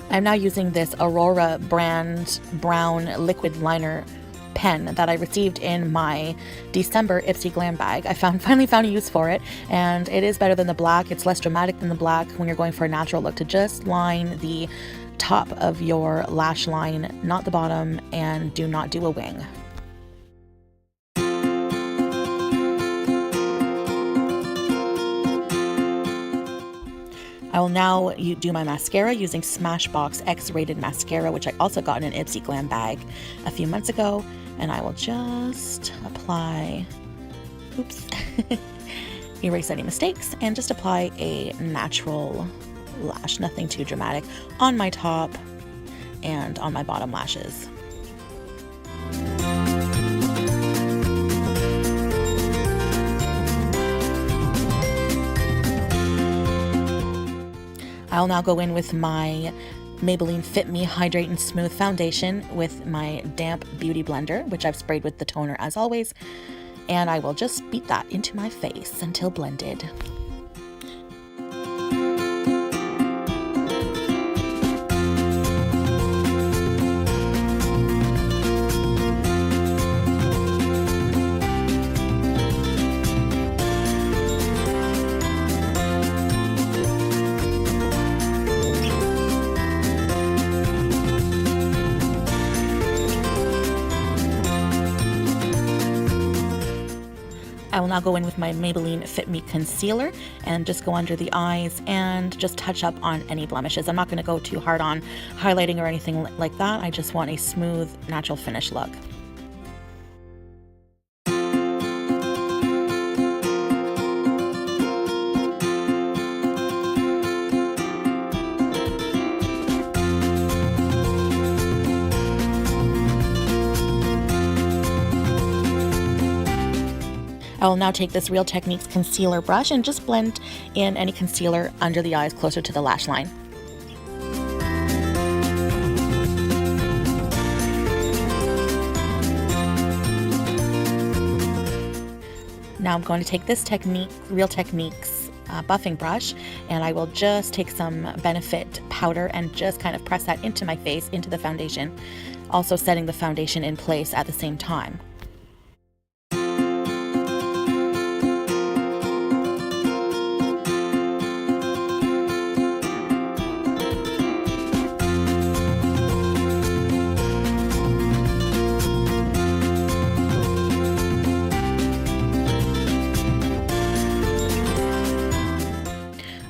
I'm now using this Aurora brand brown liquid liner pen that I received in my December Ipsy Glam bag. I finally found a use for it, and it is better than the black. It's less dramatic than the black when you're going for a natural look, to just line the top of your lash line, not the bottom, and do not do a wing. I will now do my mascara using Smashbox X-Rated Mascara, which I also got in an Ipsy Glam bag a few months ago. And I will just apply, erase any mistakes, and just apply a natural lash, nothing too dramatic, on my top and on my bottom lashes. I'll now go in with my Maybelline Fit Me Hydrate and Smooth Foundation with my damp beauty blender, which I've sprayed with the toner as always, and I will just beat that into my face until blended. I will now go in with my Maybelline Fit Me Concealer and just go under the eyes and just touch up on any blemishes. I'm not going to go too hard on highlighting or anything like that. I just want a smooth, natural finish look. I will now take this Real Techniques concealer brush and just blend in any concealer under the eyes closer to the lash line. Now I'm going to take this Real Techniques buffing brush, and I will just take some Benefit powder and just kind of press that into my face, into the foundation, also setting the foundation in place at the same time.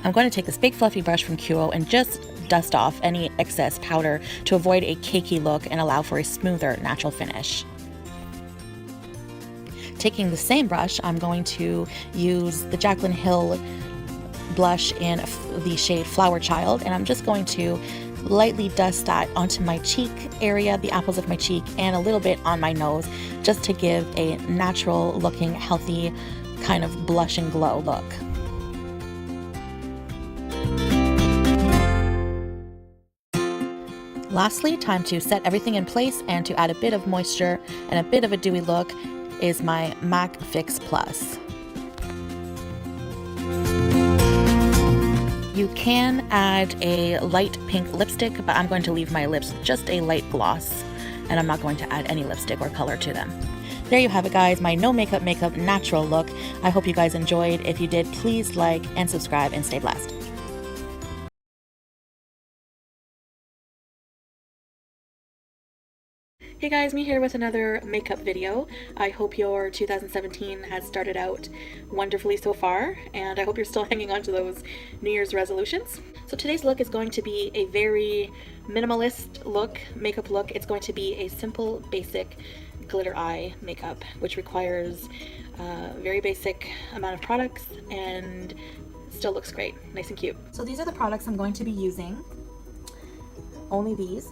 I'm going to take this big fluffy brush from Qo and just dust off any excess powder to avoid a cakey look and allow for a smoother, natural finish. Taking the same brush, I'm going to use the Jaclyn Hill blush in the shade Flower Child, and I'm just going to lightly dust that onto my cheek area, the apples of my cheek, and a little bit on my nose, just to give a natural looking, healthy, kind of blush and glow look. Lastly, time to set everything in place and to add a bit of moisture and a bit of a dewy look is my MAC Fix Plus. You can add a light pink lipstick, but I'm going to leave my lips just a light gloss, and I'm not going to add any lipstick or color to them. There you have it, guys, my no makeup natural look. I hope you guys enjoyed. If you did, please like and subscribe and stay blessed. Hey guys, me here with another makeup video. I hope your 2017 has started out wonderfully so far, and I hope you're still hanging on to those New Year's resolutions. So today's look is going to be a very minimalist makeup look. It's going to be a simple, basic glitter eye makeup, which requires a very basic amount of products and still looks great, nice and cute. So these are the products I'm going to be using. Only these.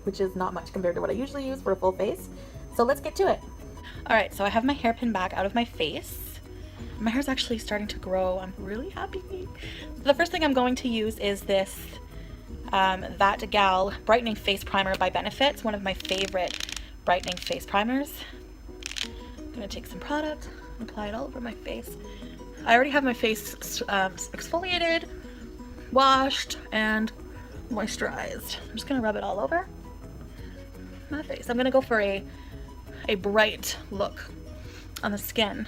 Which is not much compared to what I usually use for a full face. So let's get to it. Alright, so I have my hairpin back out of my face. My hair's actually starting to grow. I'm really happy. The first thing I'm going to use is this That Gal Brightening Face Primer by Benefit. It's one of my favorite brightening face primers. I'm going to take some product and apply it all over my face. I already have my face exfoliated, washed, and moisturized. I'm just gonna rub it all over my face. I'm gonna go for a bright look on the skin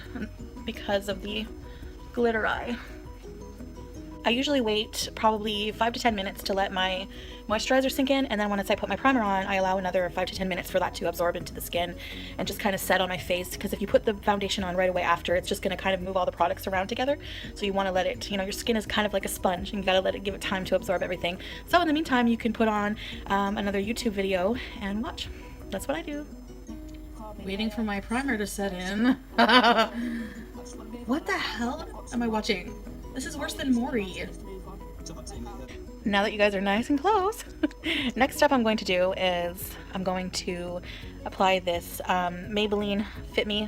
because of the glitter eye. I usually wait probably 5 to 10 minutes to let my moisturizer sink in, and then once I put my primer on, I allow another 5 to 10 minutes for that to absorb into the skin and just kind of set on my face, because if you put the foundation on right away after, it's just going to kind of move all the products around together. So you want to let it, you know, your skin is kind of like a sponge, and you got to give it time to absorb everything. So in the meantime, you can put on another YouTube video and watch. That's what I do. Waiting for my primer to set in. What the hell am I watching? This is worse than Maury. Now that you guys are nice and close, next step I'm going to do is I'm going to apply this Maybelline Fit Me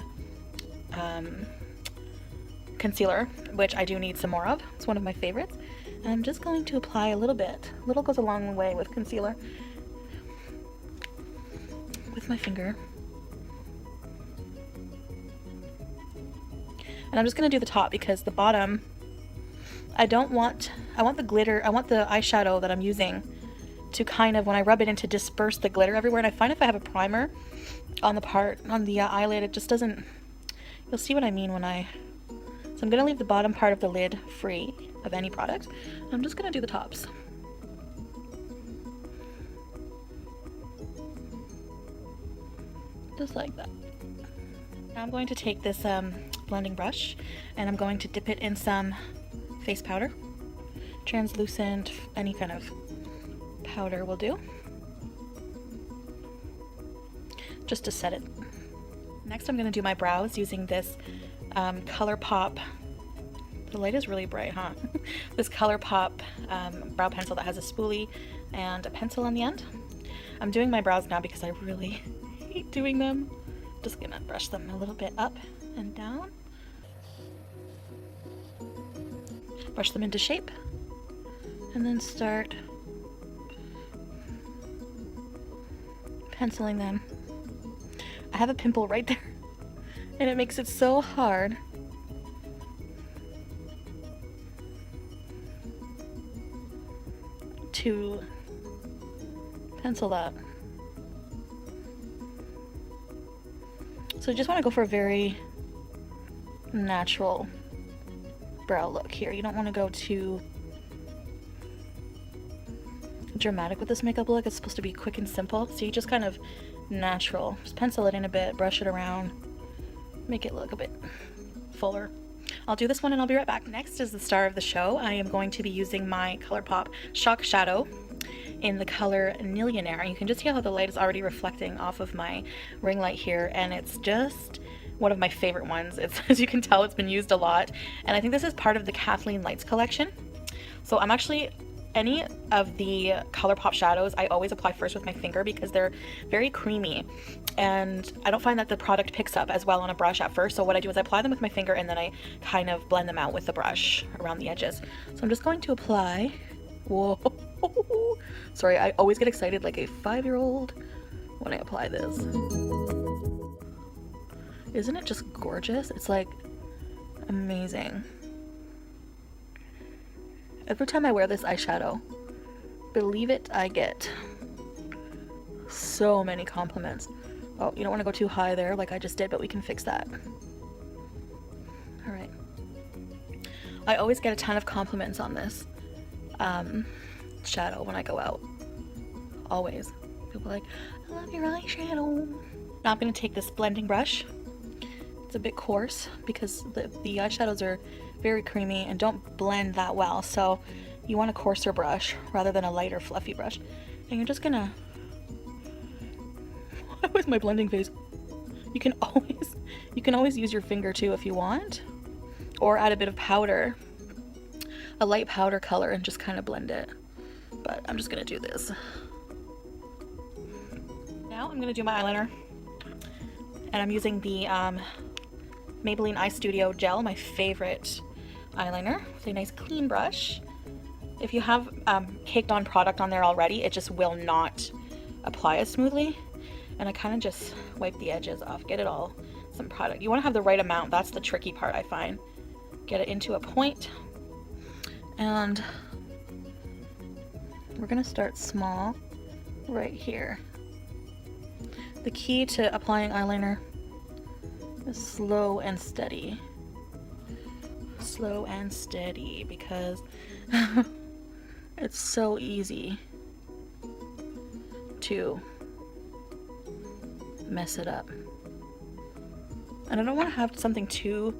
concealer, which I do need some more of. It's one of my favorites. And I'm just going to apply a little bit. A little goes a long way with concealer. With my finger. And I'm just going to do the top because the bottom, I want the glitter, I want the eyeshadow that I'm using to kind of, when I rub it in, to disperse the glitter everywhere. And I find if I have a primer on the eyelid, it just doesn't, you'll see what I mean when I, so I'm going to leave the bottom part of the lid free of any product. I'm just going to do the tops. Just like that. Now I'm going to take this blending brush, and I'm going to dip it in some face powder. Translucent, any kind of powder will do, just to set it. Next I'm going to do my brows using this ColourPop. The light is really bright, huh? This ColourPop brow pencil that has a spoolie and a pencil on the end. I'm doing my brows now because I really hate doing them. Just gonna brush them a little bit up and down. Brush them into shape. And then start penciling them. I have a pimple right there, and it makes it so hard. To pencil that. So you just want to go for a very natural brow look here. You don't want to go too dramatic with this makeup look. It's supposed to be quick and simple, so you just kind of natural. Just pencil it in a bit, brush it around, make it look a bit fuller. I'll do this one and I'll be right back. Next is the star of the show. I am going to be using my ColourPop Shock Shadow in the color Millionaire. You can just see how the light is already reflecting off of my ring light here, and it's just one of my favorite ones. It's, as you can tell, it's been used a lot, and I think this is part of the Kathleen Lights collection. So I'm actually, any of the ColourPop shadows I always apply first with my finger because they're very creamy, and I don't find that the product picks up as well on a brush at first. So what I do is I apply them with my finger and then I kind of blend them out with the brush around the edges. So I'm just going to apply. Whoa. Sorry, I always get excited like a 5-year-old when I apply this. Isn't it just gorgeous? It's like amazing. Every time I wear this eyeshadow, believe it, I get so many compliments. Oh, you don't want to go too high there like I just did, but we can fix that. Alright. I always get a ton of compliments on this shadow when I go out. Always. People are like, I love your eyeshadow. Now I'm going to take this blending brush. It's a bit coarse because the eyeshadows are very creamy and don't blend that well, so you want a coarser brush rather than a lighter fluffy brush. And you're just gonna what was my blending face? You can always use your finger too if you want, or add a bit of powder, a light powder color, and just kind of blend it. But I'm just gonna do this. Now I'm gonna do my eyeliner, and I'm using the Maybelline Eye Studio Gel, my favorite eyeliner, with a nice clean brush. If you have caked on product on there already, it just will not apply as smoothly. And I kind of just wipe the edges off, get it all some product. You want to have the right amount. That's the tricky part, I find. Get it into a point, and we're gonna start small right here. The key to applying eyeliner is slow and steady. Slow and steady, because it's so easy to mess it up. And I don't want to have something too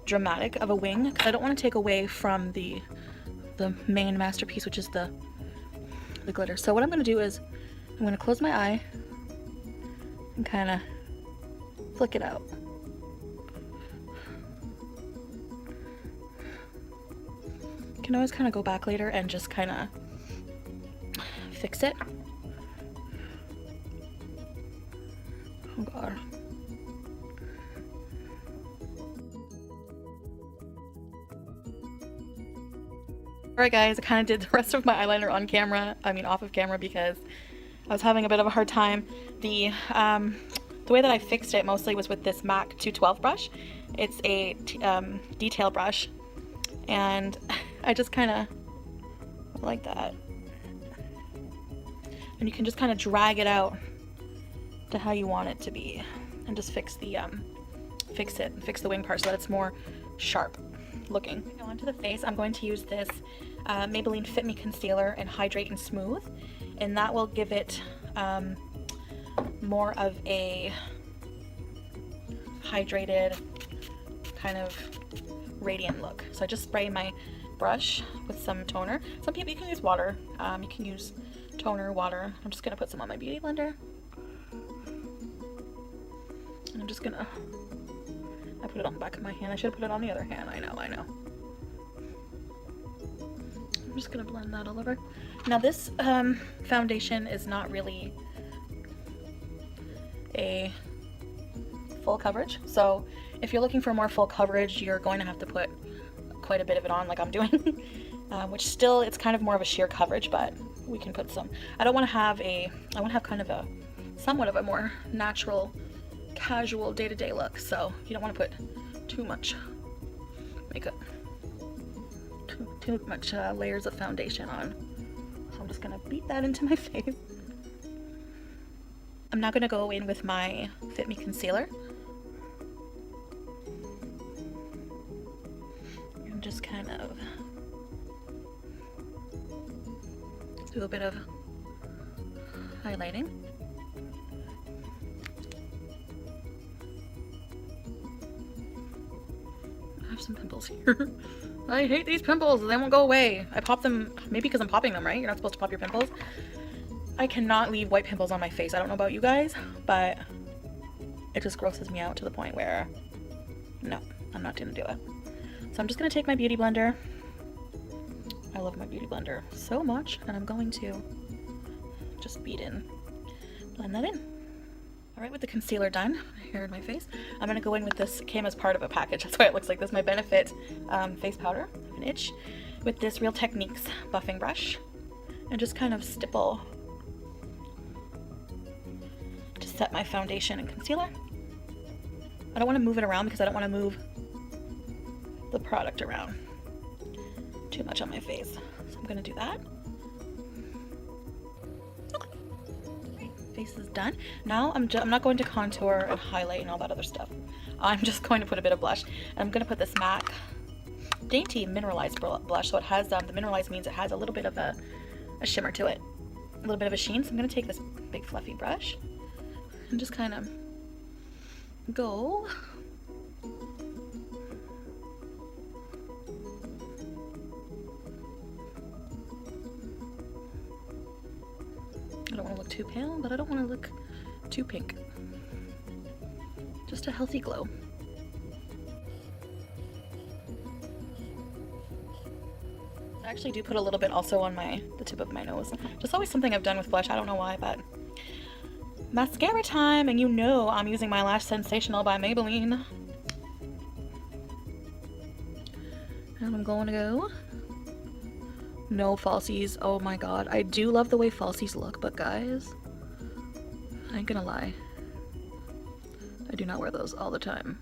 dramatic of a wing because I don't want to take away from the main masterpiece, which is the glitter. So what I'm going to do is I'm going to close my eye and kind of flick it out. You can always kind of go back later and just kind of fix it. Oh god. Alright guys, I kind of did the rest of my eyeliner on camera, off of camera, because I was having a bit of a hard time. The way that I fixed it mostly was with this MAC 212 brush. It's a detail brush, and I just kind of like that. And you can just kind of drag it out to how you want it to be, and just fix the fix the wing part so that it's more sharp looking. Go onto the face. I'm going to use this Maybelline Fit Me Concealer and Hydrate and Smooth, and that will give it more of a hydrated kind of radiant look. So I just spray my brush with some toner. Some people, you can use water, you can use toner, water. I'm just gonna put some on my beauty blender. And I'm just gonna, I put it on the back of my hand. I should have put it on the other hand. I know. I'm just gonna blend that all over. Now this foundation is not really a full coverage, so if you're looking for more full coverage, you're going to have to put quite a bit of it on, like I'm doing. Which still, it's kind of more of a sheer coverage, but we can put some. I want to have kind of a somewhat of a more natural, casual day-to-day look, so you don't want to put too much makeup, too much layers of foundation on. So I'm just gonna beat that into my face. I'm now gonna go in with my Fit Me concealer and just kind of do a bit of highlighting. I have some pimples here. I hate these pimples. They won't go away. I pop them, maybe because I'm popping them, right? You're not supposed to pop your pimples. I cannot leave white pimples on my face. I don't know about you guys, but it just grosses me out to the point where, no, I'm not gonna do it. So I'm just gonna take my beauty blender. I love my beauty blender so much, and I'm going to just blend that in. All right, with the concealer done, here in my face, I'm gonna go in with this, came as part of a package, that's why it looks like this, my Benefit face powder, an itch, with this Real Techniques buffing brush, and just kind of stipple to set my foundation and concealer. I don't want to move it around because I don't want to move the product around too much on my face. So I'm gonna do that. Okay. Face is done. Now I'm not going to contour and highlight and all that other stuff. I'm just going to put a bit of blush. I'm gonna put this MAC Dainty Mineralized blush. So it has, the mineralized means it has a little bit of a shimmer to it. A little bit of a sheen. So I'm gonna take this big fluffy brush and just kind of go I don't want to look too pale, but I don't want to look too pink. Just a healthy glow. I actually do put a little bit also on the tip of my nose. Just always something I've done with blush. I don't know why, but mascara time, and you know I'm using my Lash Sensational by Maybelline. And I'm going to go. No falsies. Oh my god. I do love the way falsies look, but guys, I ain't gonna lie. I do not wear those all the time.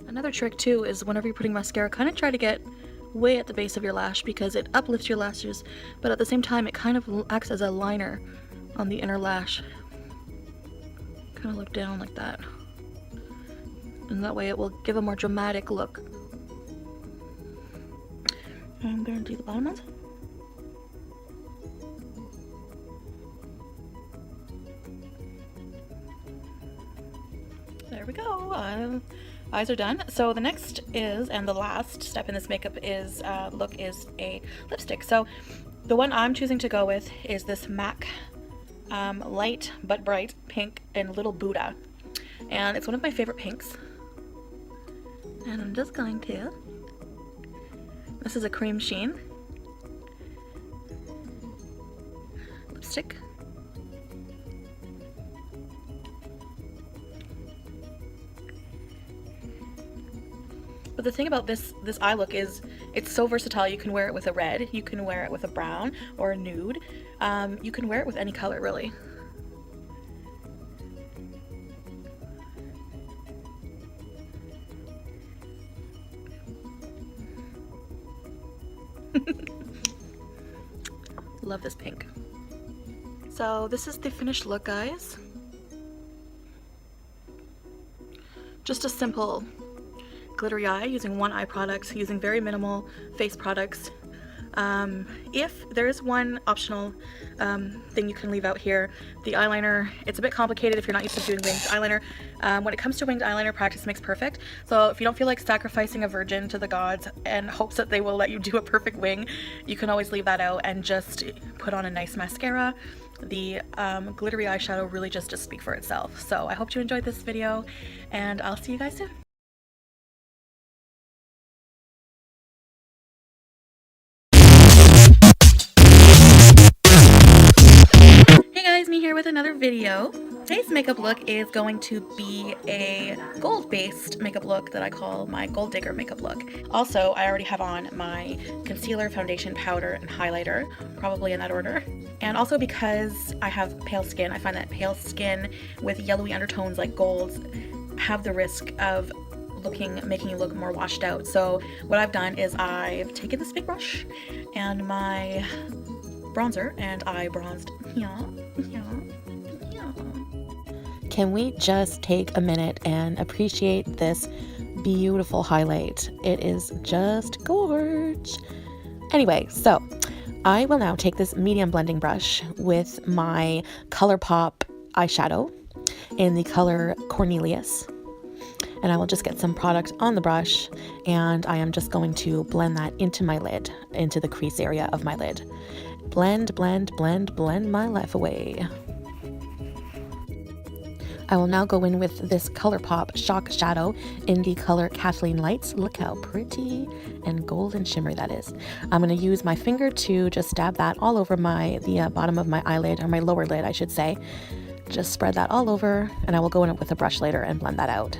Another trick too is whenever you're putting mascara, kind of try to get way at the base of your lash because it uplifts your lashes, but at the same time it kind of acts as a liner on the inner lash. Kind of look down like that. And that way it will give a more dramatic look. I'm gonna do the bottom ones. There we go. Eyes are done. So the next is, and the last step in this makeup is look is a lipstick. So the one I'm choosing to go with is this MAC light but bright pink in Little Buddha, and it's one of my favorite pinks. And I'm just going to, this is a cream sheen lipstick. But the thing about this eye look is it's so versatile. You can wear it with a red, you can wear it with a brown or a nude. You can wear it with any color, really. Love this pink. So this is the finished look, guys. Just a simple glittery eye using one eye products, using very minimal face products. If there is one optional thing you can leave out here, the eyeliner, it's a bit complicated if you're not used to doing winged eyeliner. When it comes to winged eyeliner, practice makes perfect. So if you don't feel like sacrificing a virgin to the gods and hopes that they will let you do a perfect wing, you can always leave that out and just put on a nice mascara. The glittery eyeshadow really just to speak for itself. So I hope you enjoyed this video, and I'll see you guys soon. Hey guys, me here with another video. Today's makeup look is going to be a gold-based makeup look that I call my Gold Digger makeup look. Also, I already have on my concealer, foundation, powder, and highlighter, probably in that order. And also because I have pale skin, I find that pale skin with yellowy undertones like golds have the risk of making you look more washed out. So what I've done is I've taken this big brush and my bronzer and I bronzed. Can we just take a minute and appreciate this beautiful highlight? It is just gorgeous. Anyway, so I will now take this medium blending brush with my ColourPop eyeshadow in the color Cornelius, and I will just get some product on the brush, and I am just going to blend that into my lid, into the crease area of my lid. Blend, blend, blend, blend my life away. I will now go in with this ColourPop Shock Shadow in the color Kathleen Lights. Look how pretty and golden shimmery that is. I'm going to use my finger to just dab that all over the bottom of my eyelid, or my lower lid I should say. Just spread that all over, and I will go in with a brush later and blend that out.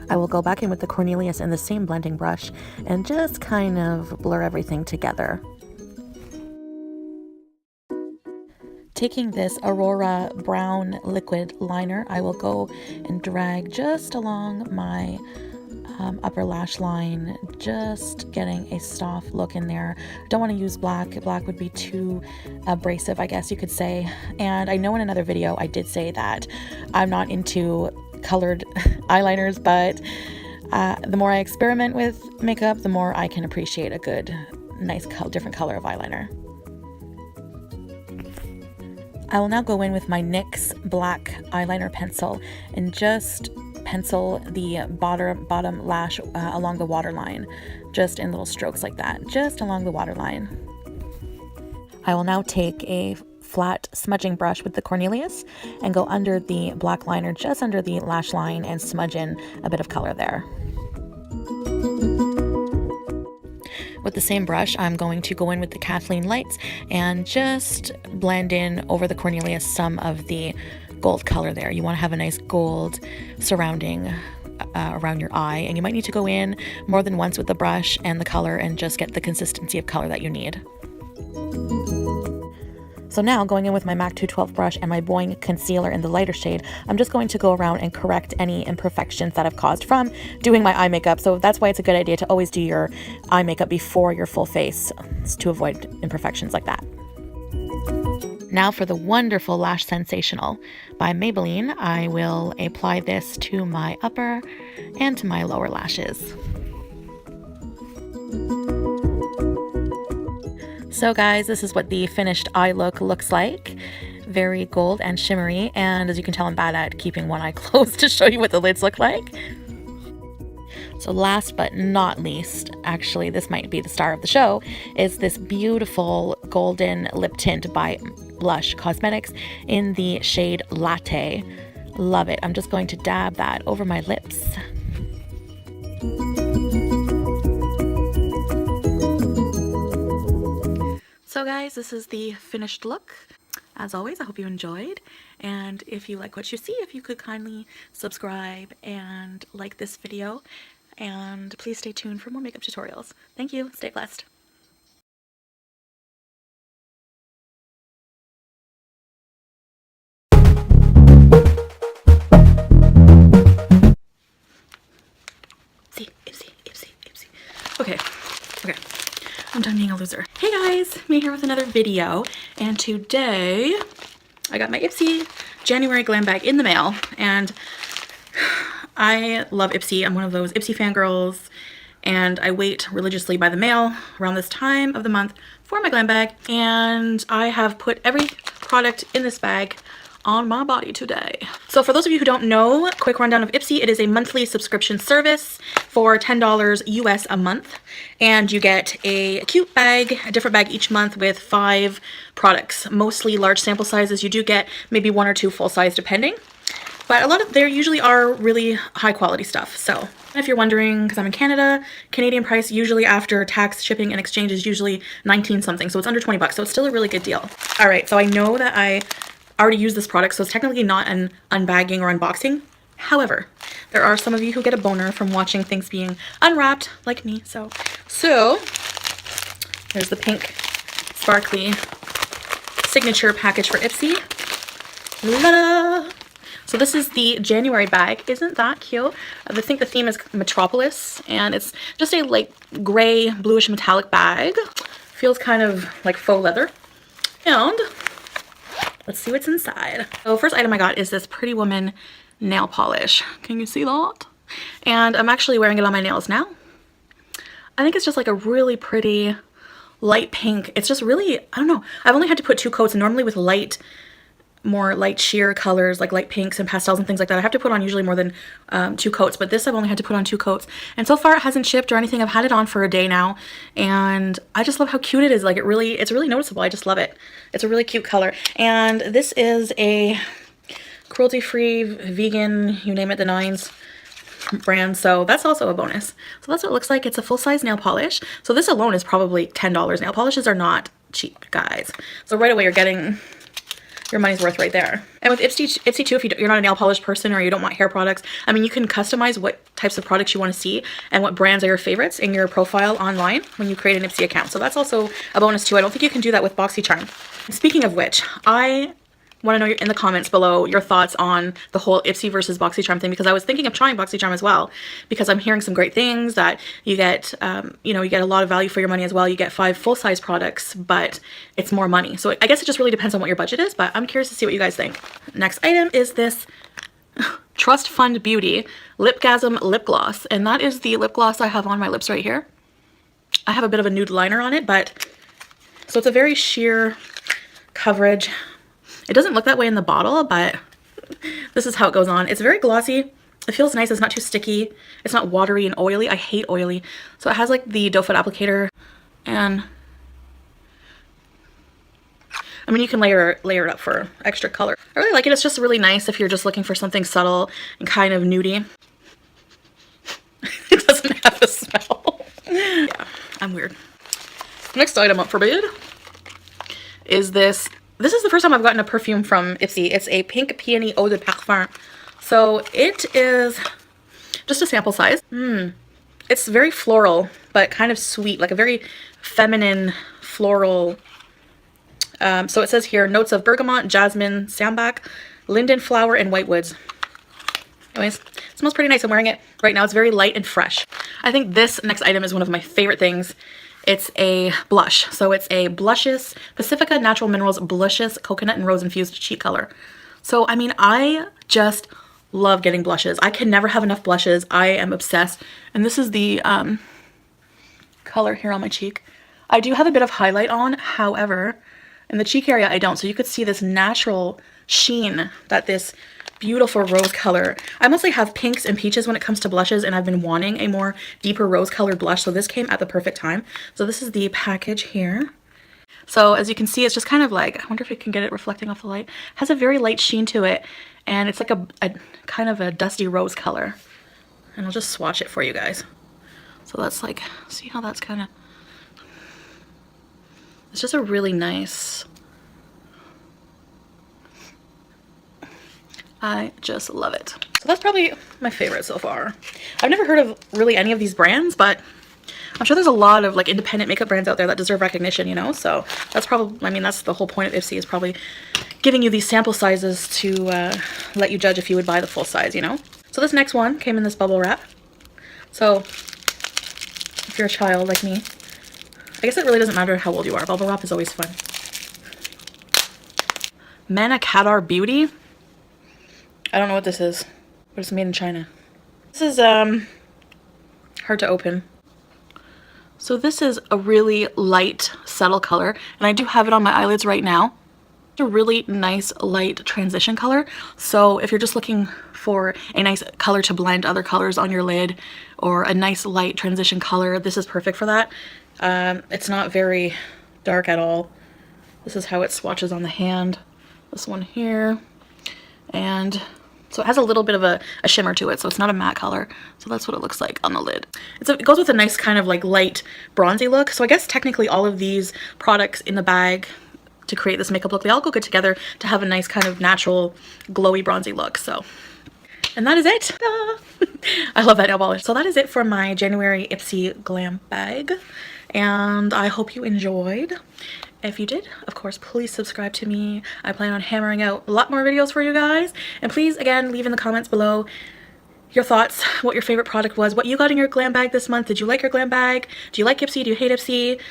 I will go back in with the Cornelius and the same blending brush and just kind of blur everything together. Taking this Aurora brown liquid liner, I will go and drag just along my upper lash line, just getting a soft look in there. Don't want to use black. Black would be too abrasive, I guess you could say. And I know in another video I did say that I'm not into colored eyeliners, but the more I experiment with makeup, the more I can appreciate a good, nice, different color of eyeliner. I will now go in with my NYX black eyeliner pencil and just pencil the bottom lash along the waterline, just in little strokes like that, just along the waterline. I will now take a flat smudging brush with the Cornelius and go under the black liner, just under the lash line, and smudge in a bit of color there. With the same brush, I'm going to go in with the Kathleen Lights and just blend in over the Cornelius some of the gold color there. You want to have a nice gold surrounding around your eye, and you might need to go in more than once with the brush and the color and just get the consistency of color that you need. So now, going in with my MAC 212 brush and my Boing concealer in the lighter shade, I'm just going to go around and correct any imperfections that I've caused from doing my eye makeup. So that's why it's a good idea to always do your eye makeup before your full face, to avoid imperfections like that. Now for the wonderful Lash Sensational by Maybelline, I will apply this to my upper and to my lower lashes. So guys, this is what the finished eye look looks like. Very gold and shimmery, and as you can tell, I'm bad at keeping one eye closed to show you what the lids look like. So last but not least, actually this might be the star of the show, is this beautiful golden lip tint by Blush Cosmetics in the shade Latte. Love it. I'm just going to dab that over my lips. So guys, this is the finished look. As always, I hope you enjoyed, and if you like what you see, if you could kindly subscribe and like this video, and please stay tuned for more makeup tutorials. Thank you. Stay blessed. Okay. I'm done being a loser. Hey guys, me here with another video, and today I got my Ipsy January glam bag in the mail, and I love Ipsy. I'm one of those Ipsy fangirls, and I wait religiously by the mail around this time of the month for my glam bag, and I have put every product in this bag on my body today. So for those of you who don't know, quick rundown of Ipsy. It is a monthly subscription service for $10 US a month, and you get a cute bag, a different bag each month with 5 products, mostly large sample sizes. You do get maybe 1 or 2 full size depending, but a lot of there usually are really high quality stuff. So if you're wondering, because I'm in Canada, Canadian price usually after tax, shipping, and exchange is usually 19 something, so it's under 20 bucks, so it's still a really good deal. All right, so I know that I already used this product, so it's technically not an unbagging or unboxing. However, there are some of you who get a boner from watching things being unwrapped, like me. So there's the pink sparkly signature package for Ipsy. La-da! So this is the January bag. Isn't that cute? I think the theme is Metropolis, and it's just a like gray, bluish metallic bag. Feels kind of like faux leather. And let's see what's inside. So first item I got is this Pretty Woman nail polish. Can you see that? And I'm actually wearing it on my nails now. I think it's just like a really pretty light pink. It's just really, I don't know. I've only had to put 2 coats, and normally with more light sheer colors like light pinks and pastels and things like that, I have to put on usually more than 2 coats, but this I've only had to put on 2 coats, and so far it hasn't shipped or anything. I've had it on for a day now, and I just love how cute it is. Like it's really noticeable. I just love it. It's a really cute color, and this is a cruelty-free, vegan, you name it, the 9s brand, so that's also a bonus. So that's what it looks like. It's a full-size nail polish, so this alone is probably $10. Nail polishes are not cheap, guys, so right away you're getting your money's worth right there. And with Ipsy too, if you're not a nail polish person or you don't want hair products, I mean, you can customize what types of products you want to see and what brands are your favorites in your profile online when you create an Ipsy account. So that's also a bonus too. I don't think you can do that with BoxyCharm. Speaking of which, I want to know in the comments below your thoughts on the whole Ipsy versus BoxyCharm thing, because I was thinking of trying BoxyCharm as well, because I'm hearing some great things that you get, you know, you get a lot of value for your money as well. You get 5 full-size products, but it's more money. So I guess it just really depends on what your budget is, but I'm curious to see what you guys think. Next item is this Trust Fund Beauty Lipgasm lip gloss, and that is the lip gloss I have on my lips right here. I have a bit of a nude liner on it, but so it's a very sheer coverage. It doesn't look that way in the bottle, but this is how it goes on. It's very glossy. It feels nice. It's not too sticky. It's not watery and oily. I hate oily. So it has like the doe foot applicator, and I mean, you can layer it up for extra color. I really like it. It's just really nice if you're just looking for something subtle and kind of nudie. It doesn't have a smell. Yeah, I'm weird. Next item up for bid is this. This is the first time I've gotten a perfume from Ipsy. It's a Pink Peony Eau de Parfum. So it is just a sample size. It's very floral, but kind of sweet, like a very feminine floral. So it says here, notes of bergamot, jasmine, sambac, linden flower, and whitewoods. Anyways, it smells pretty nice. I'm wearing it right now. It's very light and fresh. I think this next item is one of my favorite things. It's a blush. So it's a Blushes Pacifica Natural Minerals Blushes Coconut and Rose Infused Cheek Color. So, I mean, I just love getting blushes. I can never have enough blushes. I am obsessed. And this is the color here on my cheek. I do have a bit of highlight on. However, in the cheek area, I don't. So you could see this natural sheen that this beautiful rose color. I mostly have pinks and peaches when it comes to blushes, and I've been wanting a more deeper rose colored blush, so this came at the perfect time. So this is the package here. So as you can see, it's just kind of like, I wonder if we can get it reflecting off the light. It has a very light sheen to it, and it's like a kind of a dusty rose color. And I'll just swatch it for you guys. So that's like, see how that's kind of, it's just a really nice, I just love it. So that's probably my favorite so far. I've never heard of really any of these brands, but I'm sure there's a lot of like independent makeup brands out there that deserve recognition, you know? So that's probably, I mean, that's the whole point of Ipsy, is probably giving you these sample sizes to let you judge if you would buy the full size, you know? So this next one came in this bubble wrap. So if you're a child like me, I guess it really doesn't matter how old you are. Bubble wrap is always fun. Manakadar Beauty. I don't know what this is, but it's made in China. This is hard to open. So this is a really light, subtle color, and I do have it on my eyelids right now. It's a really nice light transition color. So if you're just looking for a nice color to blend other colors on your lid, or a nice light transition color, this is perfect for that. It's not very dark at all. This is how it swatches on the hand. This one here. And so it has a little bit of a shimmer to it, so it's not a matte color. So that's what it looks like on the lid. It goes with a nice kind of like light bronzy look. So I guess technically all of these products in the bag to create this makeup look, they all go good together to have a nice kind of natural glowy bronzy look. So, and that is it. I love that nail polish. So that is it for my January Ipsy Glam bag, and I hope you enjoyed. If you did, of course, please subscribe to me. I plan on hammering out a lot more videos for you guys. And please, again, leave in the comments below your thoughts, what your favorite product was, what you got in your glam bag this month. Did you like your glam bag? Do you like Ipsy? Do you hate Ipsy?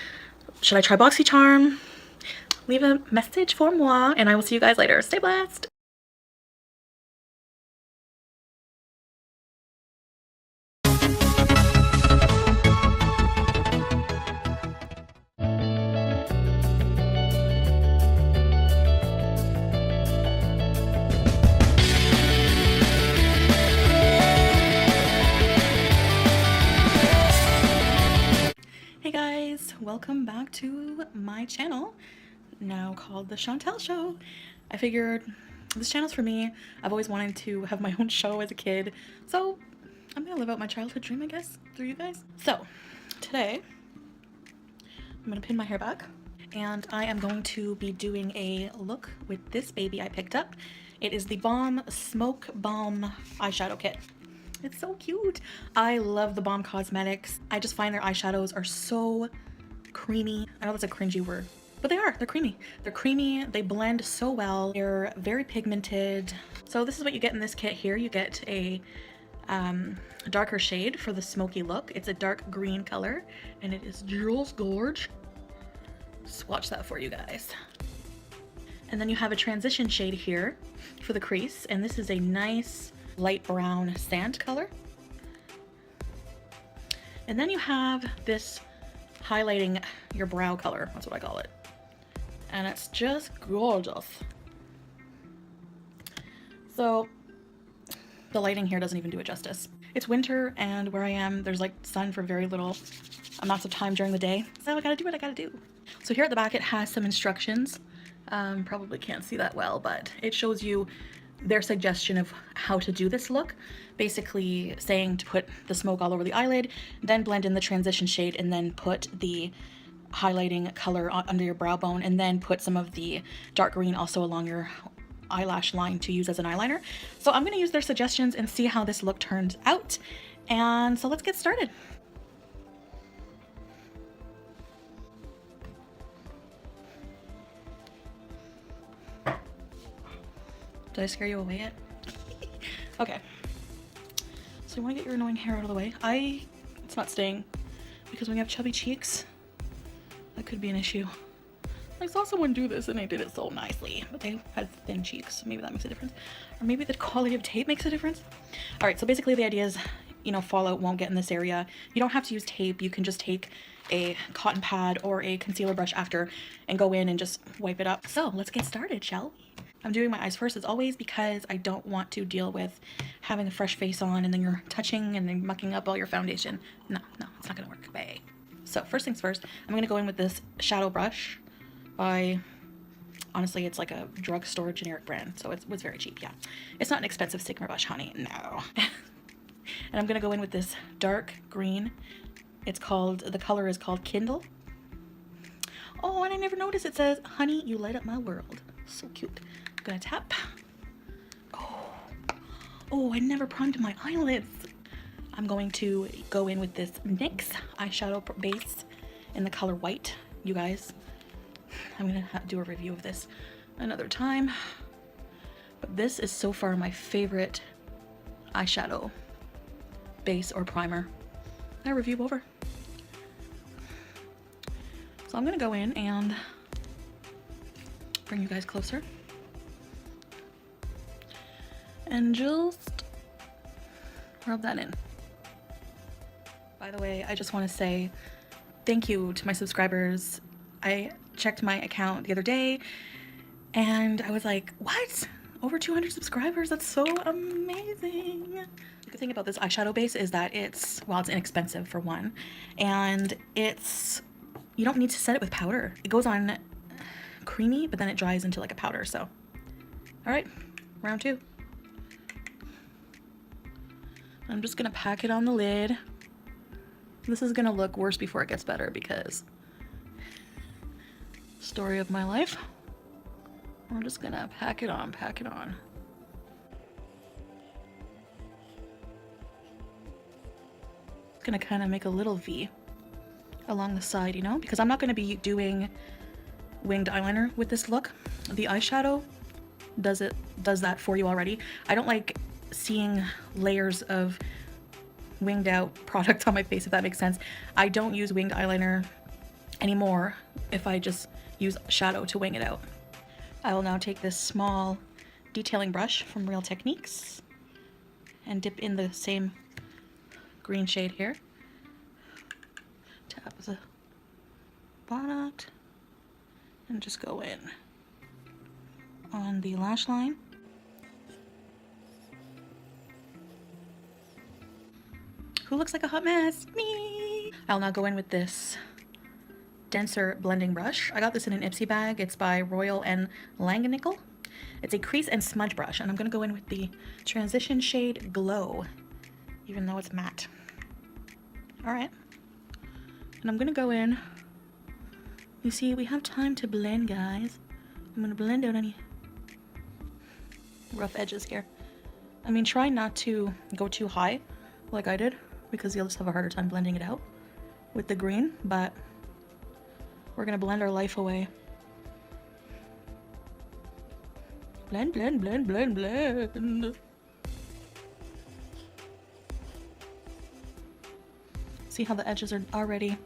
Should I try BoxyCharm? Leave a message for moi, and I will see you guys later. Stay blessed! Hey guys, welcome back to my channel, now called The Chantel Show. I figured this channel's for me. I've always wanted to have my own show as a kid, so I'm gonna live out my childhood dream, I guess, through you guys. So today I'm gonna pin my hair back, and I am going to be doing a look with this baby I picked up. It is the Balm Smoke Balm eyeshadow kit. It's so cute. I love the Balm Cosmetics. I just find their eyeshadows are so creamy. I know that's a cringy word, but they are. They're creamy. They're creamy. They blend so well. They're very pigmented. So this is what you get in this kit here. You get a darker shade for the smoky look. It's a dark green color, and it is Jules Gorge. Swatch that for you guys. And then you have a transition shade here for the crease, and this is a nice light brown sand color. And then you have this highlighting your brow color, that's what I call it, and it's just gorgeous. So the lighting here doesn't even do it justice. It's winter, and where I am there's like sun for very little amounts of time during the day, so I gotta do what I gotta do. So here at the back it has some instructions. Probably can't see that well, but it shows you their suggestion of how to do this look, basically saying to put the smoke all over the eyelid, then blend in the transition shade, and then put the highlighting color under your brow bone, and then put some of the dark green also along your eyelash line to use as an eyeliner. So I'm going to use their suggestions and see how this look turns out, and so let's get started. Did I scare you away yet? Okay. So you want to get your annoying hair out of the way. It's not staying, because when you have chubby cheeks, that could be an issue. I saw someone do this and they did it so nicely, but they had thin cheeks. Maybe that makes a difference. Or maybe the quality of tape makes a difference. All right, so basically the idea is, you know, fallout won't get in this area. You don't have to use tape. You can just take a cotton pad or a concealer brush after and go in and just wipe it up. So let's get started, shall we? I'm doing my eyes first as always because I don't want to deal with having a fresh face on and then you're touching and then mucking up all your foundation. No, it's not gonna work. Bye. So first things first, I'm gonna go in with this shadow brush by, honestly, it's like a drugstore generic brand, so it was very cheap. Yeah, it's not an expensive Sigma brush, honey. No. And I'm gonna go in with this dark green. The color is called Kindle. Oh, and I never noticed it says, "Honey, you light up my world." So cute. I'm gonna tap. Oh, I never primed my eyelids. I'm going to go in with this NYX eyeshadow base in the color white. You guys, I'm gonna do a review of this another time, but this is so far my favorite eyeshadow base or primer. That review over. So I'm gonna go in and bring you guys closer and just rub that in. By the way, I just want to say thank you to my subscribers. I checked my account the other day and I was like, what? Over 200 subscribers? That's so amazing. The good thing about this eyeshadow base is that it's inexpensive for one, and you don't need to set it with powder. It goes on creamy, but then it dries into like a powder. So, all right, round two. I'm just gonna pack it on the lid. This is gonna look worse before it gets better because story of my life. I'm just gonna pack it on, pack it on. Gonna kind of make a little V along the side, you know, because I'm not gonna be doing winged eyeliner with this look. The eyeshadow does that for you already. I don't like seeing layers of winged out product on my face, if that makes sense. I don't use winged eyeliner anymore if I just use shadow to wing it out. I will now take this small detailing brush from Real Techniques and dip in the same green shade here. Tap the bonnet and just go in on the lash line. Who looks like a hot mess? Me! I'll now go in with this denser blending brush. I got this in an Ipsy bag. It's by Royal and Langanickle. It's a crease and smudge brush, and I'm gonna go in with the transition shade Glow, even though it's matte. All right, and I'm gonna go in. You see, we have time to blend, guys. I'm gonna blend out any rough edges here. I mean, try not to go too high like I did, because you'll just have a harder time blending it out with the green, but we're gonna blend our life away. Blend, blend, blend, blend, blend. See how the edges are already?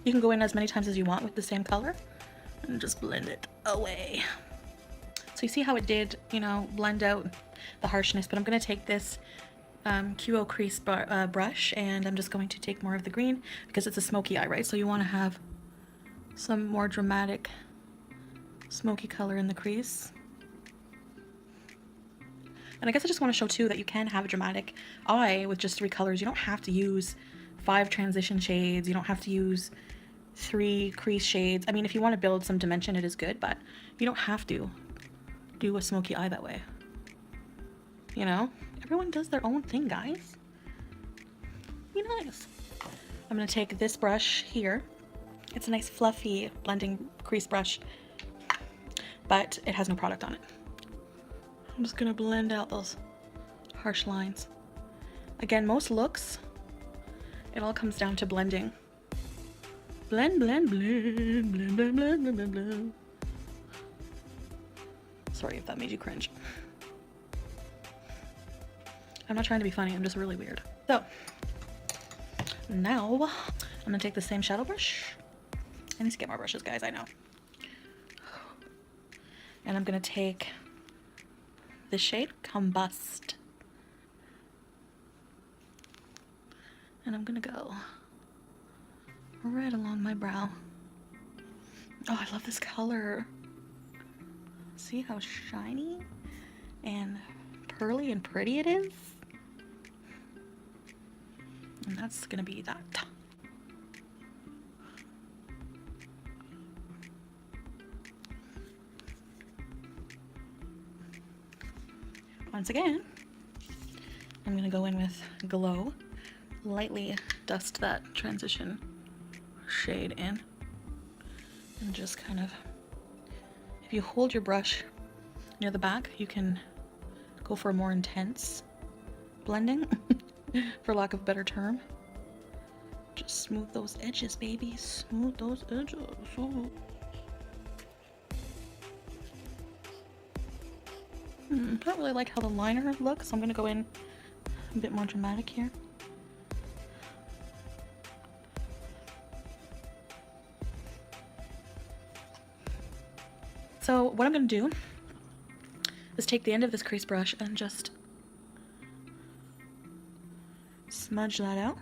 You can go in as many times as you want with the same color and just blend it away. So you see how it did, you know, blend out the harshness, but I'm gonna take this QO crease brush and I'm just going to take more of the green because it's a smoky eye, right? So you wanna have some more dramatic smoky color in the crease. And I guess I just want to show too that you can have a dramatic eye with just 3 colors. You don't have to use 5 transition shades. You don't have to use 3 crease shades. I mean, if you want to build some dimension, it is good, but you don't have to do a smoky eye that way. You know, everyone does their own thing, guys. Be nice. I'm going to take this brush here. It's a nice fluffy blending crease brush, but it has no product on it. I'm just gonna blend out those harsh lines. Again, most looks, it all comes down to blending. Blend, blend, blend, blend, blend, blend, blend, blend, blend. Sorry if that made you cringe. I'm not trying to be funny, I'm just really weird. So, now I'm gonna take the same shadow brush. I need to get more brushes, guys, I know. And I'm gonna take this shade, Combust. And I'm gonna go right along my brow. Oh, I love this color. See how shiny and pearly and pretty it is? And that's gonna be that. Once again, I'm gonna go in with Glow, lightly dust that transition shade in, and just kind of, if you hold your brush near the back, you can go for a more intense blending, for lack of a better term. Just smooth those edges, baby, smooth those edges. Ooh. I don't really like how the liner looks, so I'm going to go in a bit more dramatic here. So what I'm going to do is take the end of this crease brush and just smudge that out.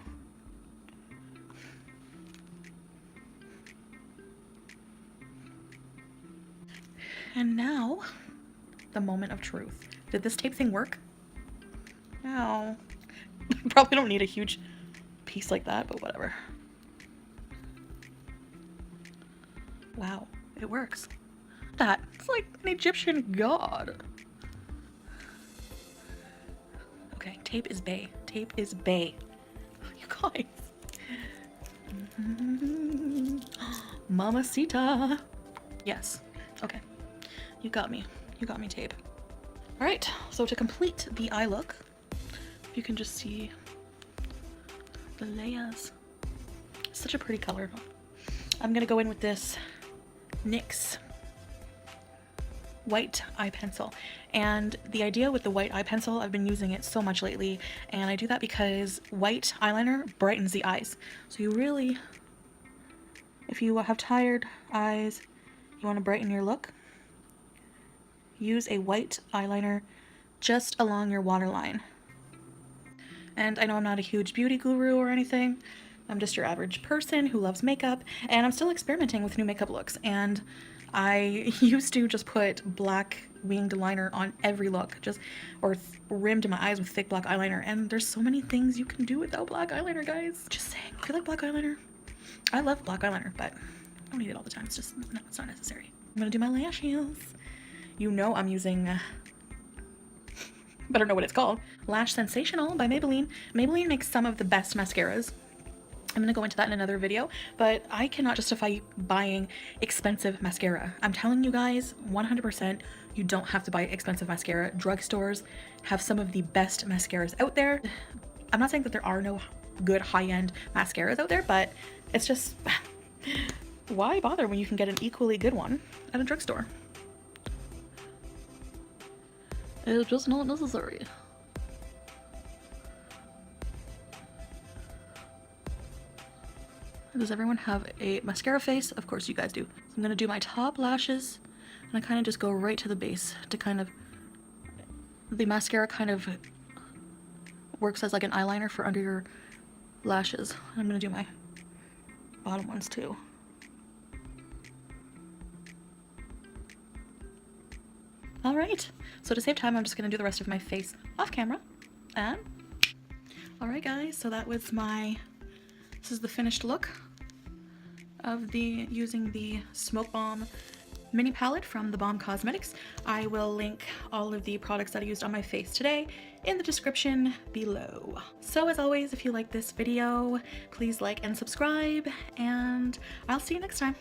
And now, the moment of truth. Did this tape thing work? No. Probably don't need a huge piece like that, but whatever. Wow, it works. That, it's like an Egyptian god. Okay, tape is bae. Tape is bae. You guys. Mamacita. Yes. Okay. You got me. You got me, tape. Alright, so to complete the eye look, you can just see the layers. Such a pretty color. I'm gonna go in with this NYX white eye pencil. And the idea with the white eye pencil, I've been using it so much lately, and I do that because white eyeliner brightens the eyes. So you really, if you have tired eyes, you want to brighten your look, use a white eyeliner just along your waterline. And I know I'm not a huge beauty guru or anything. I'm just your average person who loves makeup, and I'm still experimenting with new makeup looks. And I used to just put black winged liner on every look, or rimmed my eyes with thick black eyeliner. And there's so many things you can do without black eyeliner, guys. Just saying. If you like black eyeliner, I love black eyeliner, but I don't need it all the time. It's just, no, it's not necessary. I'm gonna do my lashes. You know I'm using, better know what it's called. Lash Sensational by Maybelline. Maybelline makes some of the best mascaras. I'm gonna go into that in another video, but I cannot justify buying expensive mascara. I'm telling you guys, 100%, you don't have to buy expensive mascara. Drugstores have some of the best mascaras out there. I'm not saying that there are no good high-end mascaras out there, but it's just, why bother when you can get an equally good one at a drugstore? It's just not necessary. Does everyone have a mascara face? Of course you guys do. So I'm gonna do my top lashes, and I kind of just go right to the base to kind of, the mascara kind of works as like an eyeliner for under your lashes. I'm gonna do my bottom ones too. All right, so to save time, I'm just gonna do the rest of my face off camera. And all right guys, so that was this is the finished look of using the Smoke Bomb mini palette from the Bomb Cosmetics. I will link all of the products that I used on my face today in the description below. So as always, if you like this video, please like and subscribe, and I'll see you next time.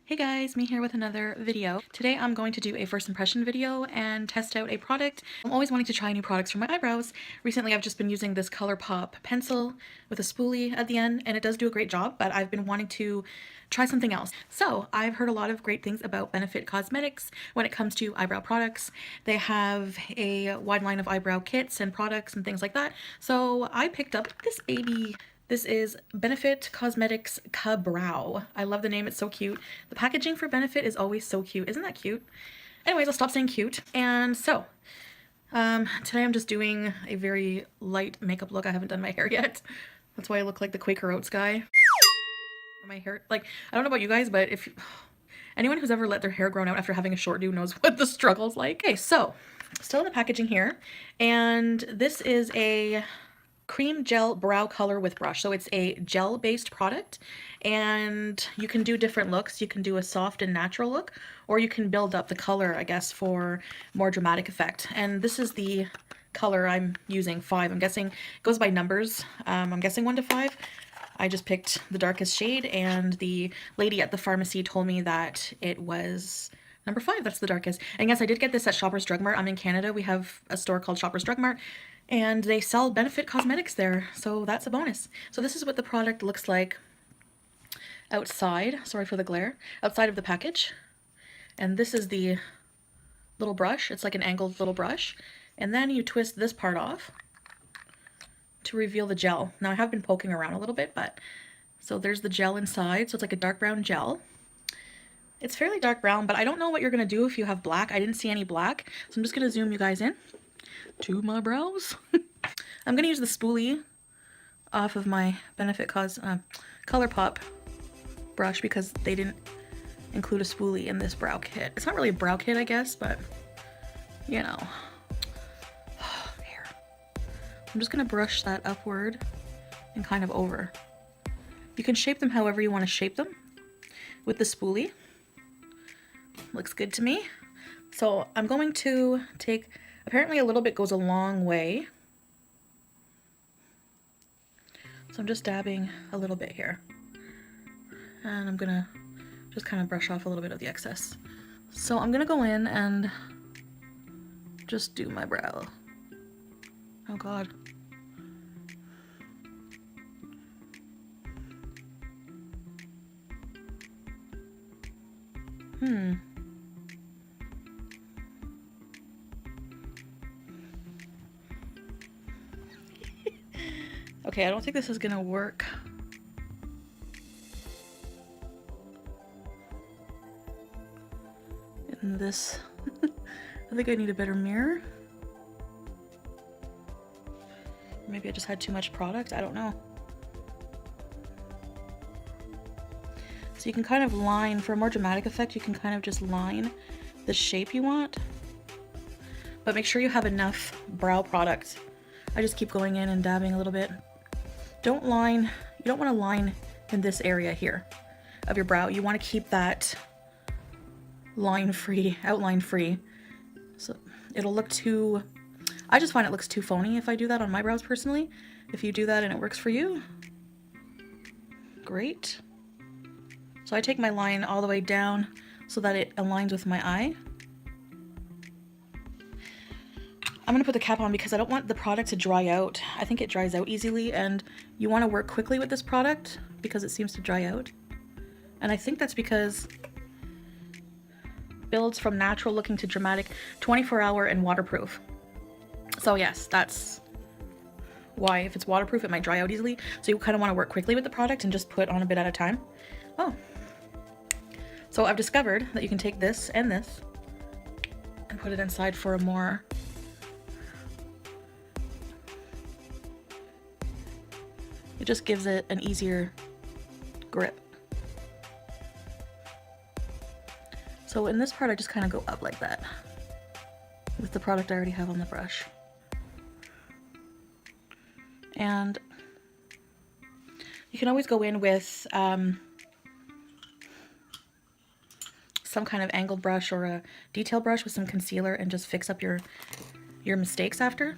Hey guys, me here with another video. Today I'm going to do a first impression video and test out a product. I'm always wanting to try new products for my eyebrows. Recently I've just been using this ColourPop pencil with a spoolie at the end, and it does do a great job, but I've been wanting to try something else. So I've heard a lot of great things about Benefit Cosmetics when it comes to eyebrow products. They have a wide line of eyebrow kits and products and things like that. So I picked up this baby. This is Benefit Cosmetics Ka-Brow. I love the name, it's so cute. The packaging for Benefit is always so cute. Isn't that cute? Anyways, I'll stop saying cute. And so, today I'm just doing a very light makeup look. I haven't done my hair yet. That's why I look like the Quaker Oats guy. My hair, like, I don't know about you guys, but if anyone who's ever let their hair grow out after having a short do knows what the struggle's like. Okay, so, still in the packaging here. And this is a cream gel brow color with brush. So it's a gel based product, and you can do different looks. You can do a soft and natural look, or you can build up the color, I guess, for more dramatic effect. And this is the color I'm using, 5. I'm guessing it goes by numbers. I'm guessing 1 to 5. I just picked the darkest shade, and the lady at the pharmacy told me that it was number 5. That's the darkest. And yes, I did get this at Shoppers Drug Mart. I'm in Canada. We have a store called Shoppers Drug Mart, and they sell Benefit Cosmetics there, so that's a bonus. So this is what the product looks like outside. Sorry for the glare. Outside of the package. And this is the little brush. It's like an angled little brush. And then you twist this part off to reveal the gel. Now I have been poking around a little bit, but so there's the gel inside. So it's like a dark brown gel. It's fairly dark brown, but I don't know what you're going to do if you have black. I didn't see any black, so I'm just going to zoom you guys in to my brows. I'm going to use the spoolie off of my Benefit ColourPop brush because they didn't include a spoolie in this brow kit. It's not really a brow kit, I guess, but you know. Here. I'm just going to brush that upward and kind of over. You can shape them however you want to shape them with the spoolie. Looks good to me. So I'm going to take, apparently a little bit goes a long way. So I'm just dabbing a little bit here. And I'm gonna just kind of brush off a little bit of the excess. So I'm gonna go in and just do my brow. Oh God. Okay, I don't think this is gonna work. And this, I think I need a better mirror. Maybe I just had too much product, I don't know. So you can kind of line, for a more dramatic effect, you can kind of just line the shape you want. But make sure you have enough brow product. I just keep going in and dabbing a little bit. Don't line, you don't want to line in this area here of your brow. You want to keep that line free, outline free. So it'll look too, I just find it looks too phony if I do that on my brows personally. If you do that and it works for you, great. So I take my line all the way down so that it aligns with my eye. I'm gonna put the cap on because I don't want the product to dry out. I think it dries out easily and you wanna work quickly with this product because it seems to dry out. And I think that's because builds from natural looking to dramatic, 24-hour and waterproof. So yes, that's why. If it's waterproof, it might dry out easily. So you kind of wanna work quickly with the product and just put on a bit at a time. Oh. So I've discovered that you can take this and put it inside for a more it just gives it an easier grip. So in this part I just kind of go up like that with the product I already have on the brush. And you can always go in with some kind of angled brush or a detail brush with some concealer and just fix up your mistakes after.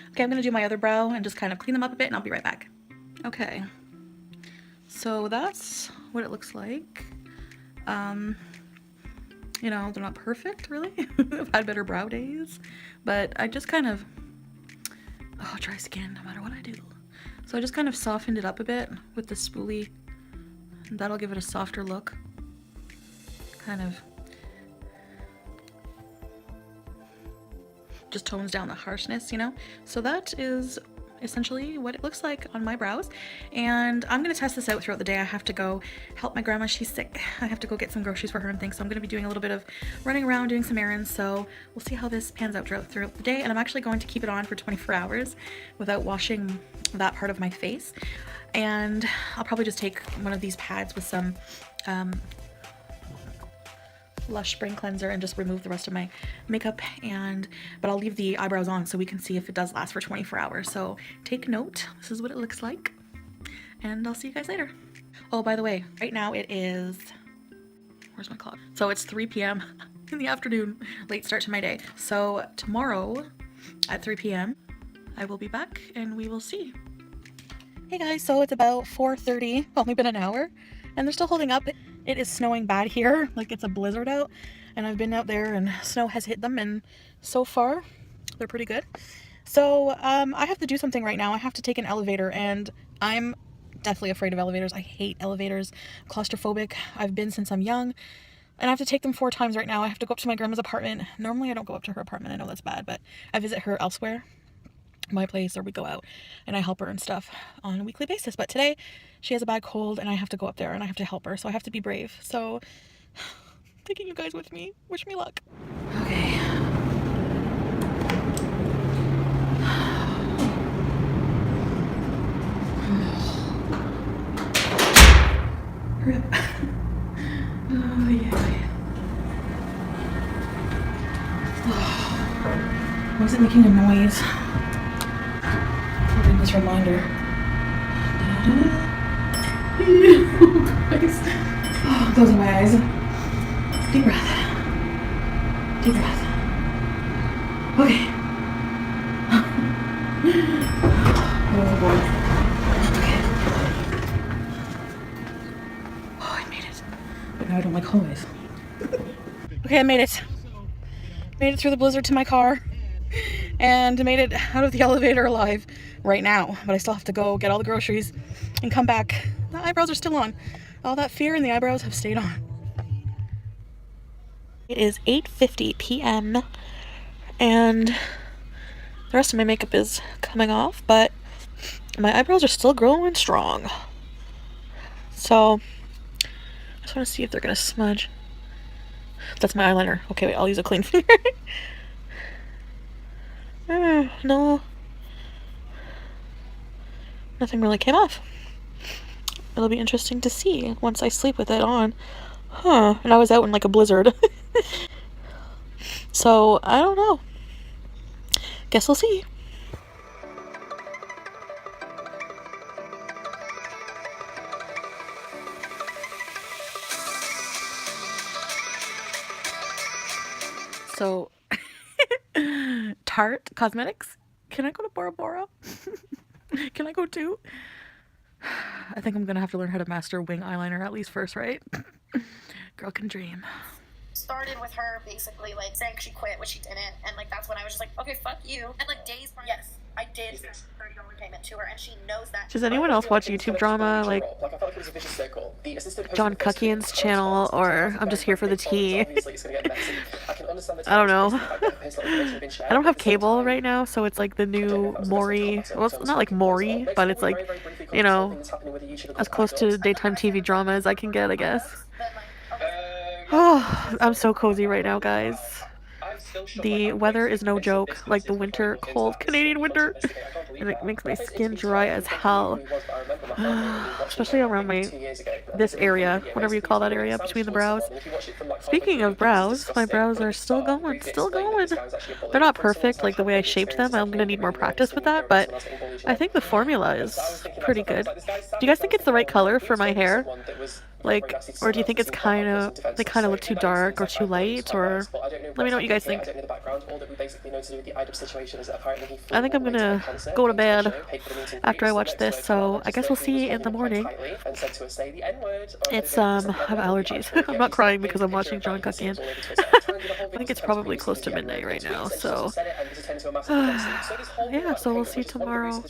Okay, I'm gonna do my other brow and just kind of clean them up a bit and I'll be right back. Okay, so that's what it looks like. You know, they're not perfect really. I've had better brow days, but I just kind of, oh, dry skin no matter what I do. So I just kind of softened it up a bit with the spoolie. That'll give it a softer look. Kind of just tones down the harshness, you know? So that is essentially what it looks like on my brows. And I'm gonna test this out throughout the day. I have to go help my grandma, she's sick. I have to go get some groceries for her and things. So I'm gonna be doing a little bit of running around, doing some errands. So we'll see how this pans out throughout the day. And I'm actually going to keep it on for 24 hours without washing that part of my face. And I'll probably just take one of these pads with some Lush Spring Cleanser and just remove the rest of my makeup, but I'll leave the eyebrows on so we can see if it does last for 24 hours. So take note, this is what it looks like, and I'll see you guys later. Oh, by the way, right now it is, where's my clock? So it's 3 p.m. in the afternoon, late start to my day. So tomorrow at 3 p.m. I will be back and we will see. Hey guys, so it's about 4:30, only been an hour, and they're still holding up. It is snowing bad here, like it's a blizzard out, and I've been out there and snow has hit them, and so far they're pretty good. So I have to do something right now. I have to take an elevator, and I'm deathly afraid of elevators. I hate elevators, claustrophobic. I've been since I'm young, and I have to take them 4 times right now. I have to go up to my grandma's apartment. Normally I don't go up to her apartment, I know that's bad, but I visit her elsewhere. my place, or we go out and I help her and stuff on a weekly basis. But today she has a bad cold and I have to go up there and I have to help her, so I have to be brave. So taking you guys with me. Wish me luck. Okay. Hurry up. Oh yeah. Why is it making a noise? Getting this reminder. Guys. Oh, I'm closing my eyes. Deep breath. Deep breath. Okay. Oh boy. Okay. Oh, I made it. But now I don't like hallways. Okay, I made it. Made it through the blizzard to my car. And made it out of the elevator alive right now. But I still have to go get all the groceries and come back. The eyebrows are still on. All that fear in the eyebrows have stayed on. It is 8:50 p.m. and the rest of my makeup is coming off, but my eyebrows are still growing strong. So I just want to see if they're gonna smudge. That's my eyeliner. Okay, wait, I'll use a clean finger. No. Nothing really came off. It'll be interesting to see once I sleep with it on. Huh. And I was out in like a blizzard. So, I don't know. Guess we'll see. So, Tarte Cosmetics. Can I go to Bora Bora? Can I go too? I think I'm gonna have to learn how to master wing eyeliner at least first, right? Girl can dream. Started with her basically like saying she quit, which she didn't, and like that's when I was just like, okay, fuck you. And like days prior, yes, I did send $30 payment to her, and she knows that. Does anyone else watch YouTube drama like John Cuckian's channel, or I'm just here for the tea? I don't know. I don't have cable right now, so it's like the new Maury. Well, it's not like Maury, but it's like, you know, as close to daytime TV drama as I can get, I guess. Oh, I'm so cozy right now, guys. The weather is no joke, like the winter, cold Canadian winter, and it makes my skin dry as hell. Especially around this area, whatever you call that area, between the brows. Speaking of brows, my brows are still going. They're not perfect like the way I shaped them. I'm gonna need more practice with that, but I think the formula is pretty good. Do you guys think it's the right color for my hair? Like, or do you think it's they kind of look too dark or too light, or let me know what you guys think. I think I'm gonna go to bed after I watch this, so I guess we'll see in the morning. It's, I have allergies. I'm not crying because I'm watching John Cookian. I think it's probably close to midnight right now, so yeah, so we'll see tomorrow.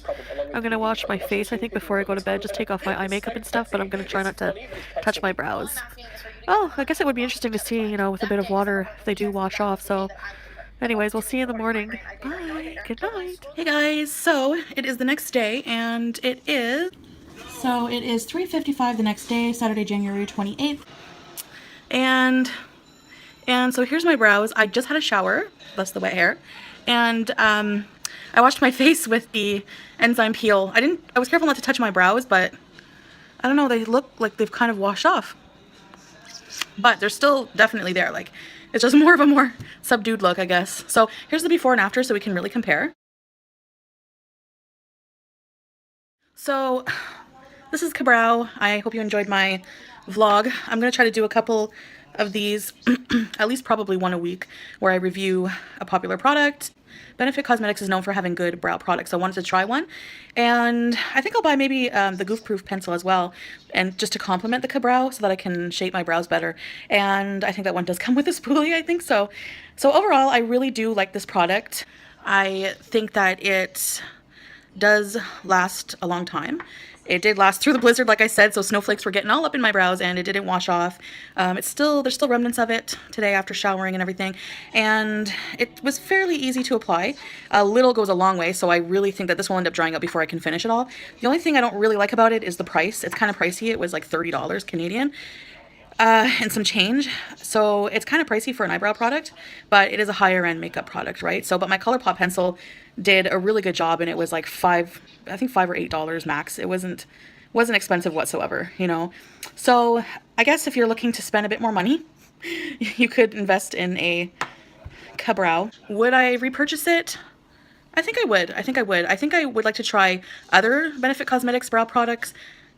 I'm gonna wash my face, I think, before I go to bed, just take off my eye makeup and stuff, but I'm gonna try not to touch my brows. Oh, I guess it would be interesting to see, you know, with a bit of water if they do wash off. So anyways, we'll see you in the morning. Bye. Good night. Hey guys, so it is the next day, and it is 3:55 the next day, Saturday, January 28th. And so here's my brows. I just had a shower, thus the wet hair. And I washed my face with the enzyme peel. I was careful not to touch my brows, but I don't know, they look like they've kind of washed off. But they're still definitely there. Like, it's just more of a more subdued look, I guess. So here's the before and after so we can really compare. So this is Cabrow. I hope you enjoyed my vlog. I'm going to try to do a couple of these, at least probably one a week, where I review a popular product. Benefit Cosmetics is known for having good brow products, so I wanted to try one. And I think I'll buy maybe the Goof Proof pencil as well, and just to complement the Cabrow so that I can shape my brows better. And I think that one does come with a spoolie, I think so. So overall, I really do like this product. I think that it does last a long time. It did last through the blizzard, like I said, so snowflakes were getting all up in my brows and it didn't wash off. There's still remnants of it today after showering and everything. And it was fairly easy to apply. A little goes a long way, so I really think that this will end up drying up before I can finish it all. The only thing I don't really like about it is the price. It's kind of pricey. It was like $30 Canadian. And some change. So it's kind of pricey for an eyebrow product, but it is a higher end makeup product, right? So, but my ColourPop pencil did a really good job, and it was like $5 or $8 max. It wasn't expensive whatsoever, you know? So I guess if you're looking to spend a bit more money, you could invest in a Ka-Brow. Would I repurchase it? I think I would. I think I would like to try other Benefit Cosmetics brow products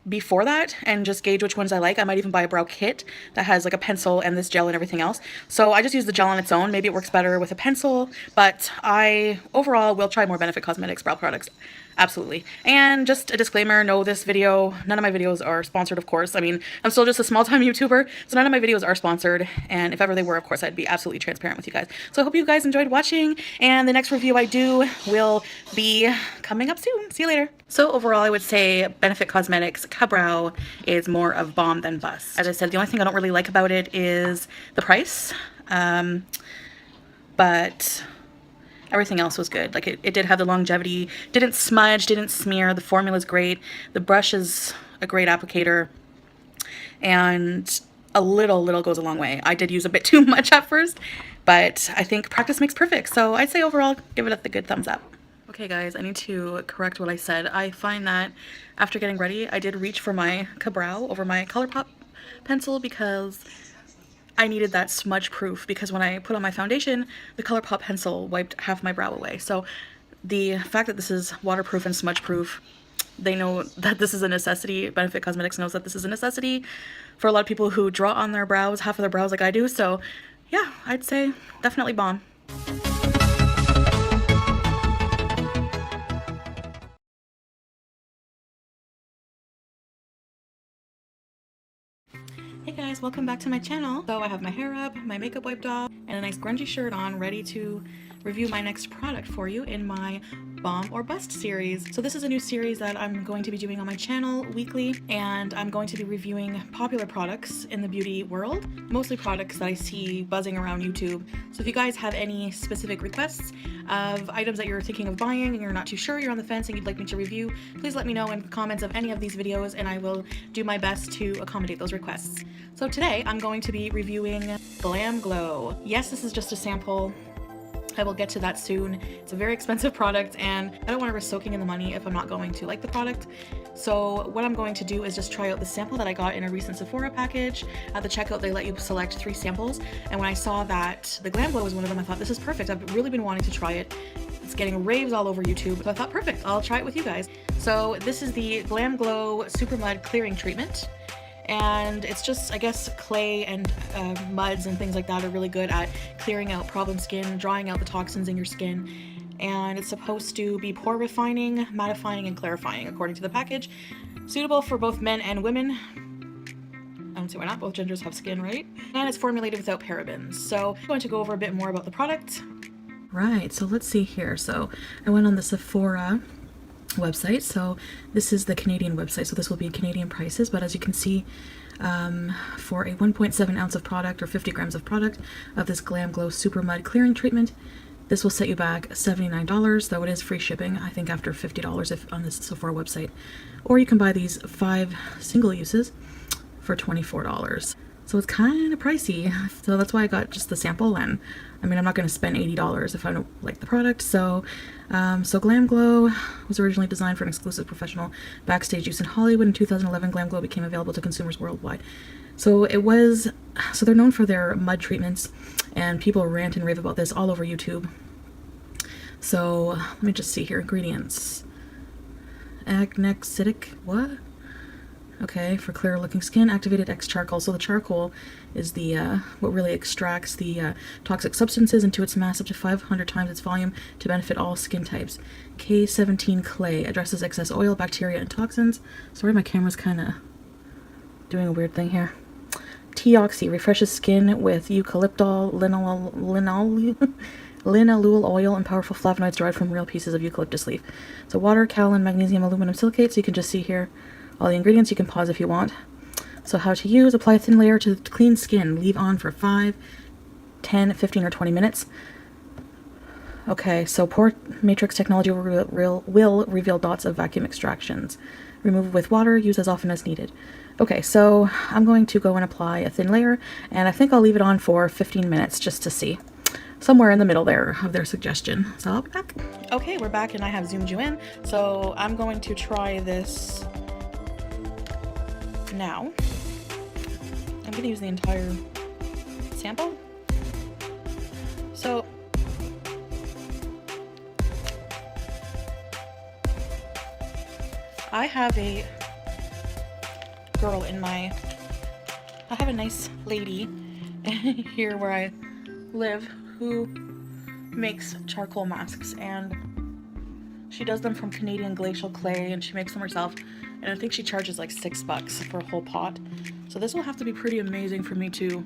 before that and just gauge which ones I like. I might even buy a brow kit that has like a pencil and this gel and everything else. So I just use the gel on its own. Maybe it works better with a pencil, but I overall will try more Benefit Cosmetics brow products. Absolutely. And just a disclaimer, no, this video, none of my videos are sponsored, of course. I mean, I'm still just a small-time YouTuber, so none of my videos are sponsored. And if ever they were, of course, I'd be absolutely transparent with you guys. So I hope you guys enjoyed watching, and the next review I do will be coming up soon. See you later. So overall, I would say Benefit Cosmetics Ka-Brow is more of bomb than bust. As I said, the only thing I don't really like about it is the price. But everything else was good. Like it did have the longevity, didn't smudge, didn't smear. The formula's great. The brush is a great applicator, and a little goes a long way. I did use a bit too much at first, but I think practice makes perfect. So I'd say overall, give it the good thumbs up. Okay guys, I need to correct what I said. I find that after getting ready, I did reach for my Ka-Brow over my ColourPop pencil because I needed that smudge proof, because when I put on my foundation, the ColourPop pencil wiped half my brow away. So the fact that this is waterproof and smudge proof, they know that this is a necessity. Benefit Cosmetics knows that this is a necessity for a lot of people who draw on their brows, half of their brows like I do. So yeah, I'd say definitely bomb. Hey guys, welcome back to my channel. So I have my hair up, my makeup wiped off, and a nice grungy shirt on, ready to review my next product for you in my Bomb or Bust series. So this is a new series that I'm going to be doing on my channel weekly, and I'm going to be reviewing popular products in the beauty world, mostly products that I see buzzing around YouTube. So if you guys have any specific requests of items that you're thinking of buying and you're not too sure, you're on the fence and you'd like me to review, please let me know in comments of any of these videos and I will do my best to accommodate those requests. So today I'm going to be reviewing Glam Glow. Yes, this is just a sample. I will get to that soon. It's a very expensive product and I don't want to risk soaking in the money if I'm not going to like the product. So what I'm going to do is just try out the sample that I got in a recent Sephora package. At the checkout, they let you select 3 samples. And when I saw that the Glam Glow was one of them, I thought this is perfect. I've really been wanting to try it. It's getting raves all over YouTube. So I thought, perfect, I'll try it with you guys. So this is the Glam Glow Super Mud Clearing Treatment. And it's just, I guess, clay and muds and things like that are really good at clearing out problem skin, drying out the toxins in your skin. And it's supposed to be pore refining, mattifying, and clarifying, according to the package. Suitable for both men and women. I don't see why not, both genders have skin, right? And it's formulated without parabens. So I'm going to go over a bit more about the product. Right, so let's see here. So I went on the Sephora website. So this is the Canadian website, so this will be in Canadian prices, but as you can see, for a 1.7 ounce of product or 50 grams of product of this Glam Glow Super Mud Clearing Treatment, this will set you back $79, though it is free shipping, I think after $50 if on this Sephora website. Or you can buy these 5 single uses for $24. So it's kind of pricey, so that's why I got just the sample, and I mean, I'm not going to spend $80 if I don't like the product. So Glam Glow was originally designed for an exclusive professional backstage use in Hollywood. In 2011, Glam Glow became available to consumers worldwide. So they're known for their mud treatments, and people rant and rave about this all over YouTube. So let me just see here, ingredients. Agnexidic, what? Okay, for clearer looking skin, activated X charcoal. So the charcoal is the what really extracts the toxic substances into its mass up to 500 times its volume to benefit all skin types. K17 clay addresses excess oil, bacteria, and toxins. Sorry, my camera's kind of doing a weird thing here. T-Oxy refreshes skin with eucalyptol, linalool oil, and powerful flavonoids derived from real pieces of eucalyptus leaf. So water, kaolin, magnesium, aluminum silicate. So you can just see here all the ingredients. You can pause if you want. So how to use: apply a thin layer to clean skin. Leave on for 5, 10, 15, or 20 minutes. Okay, so pore matrix technology will reveal dots of vacuum extractions. Remove with water. Use as often as needed. Okay, so I'm going to go and apply a thin layer, and I think I'll leave it on for 15 minutes just to see. Somewhere in the middle there of their suggestion. So I'll be back. Okay, we're back and I have zoomed you in. So I'm going to try this now. I'm going to use the entire sample. So I have a girl in my, I have a nice lady here where I live who makes charcoal masks, and she does them from Canadian glacial clay, and she makes them herself, and I think she charges like $6 for a whole pot. So this will have to be pretty amazing for me to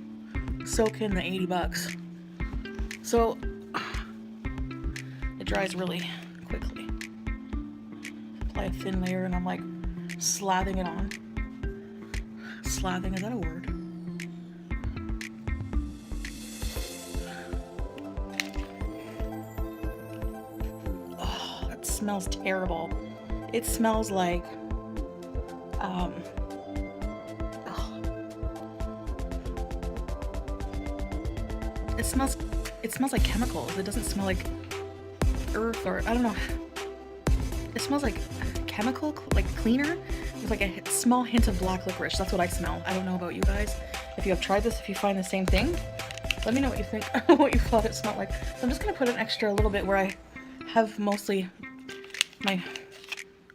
soak in the $80. So it dries really quickly. Apply a thin layer and I'm like slathing it on. Slathing, is that a word? Oh, that smells terrible. It smells like it smells like chemicals. It doesn't smell like earth, or I don't know. It smells like chemical, like cleaner. There's like a small hint of black licorice. That's what I smell. I don't know about you guys. If you have tried this, if you find the same thing, let me know what you think, what you thought it smelled like. So I'm just gonna put an extra little bit where I have mostly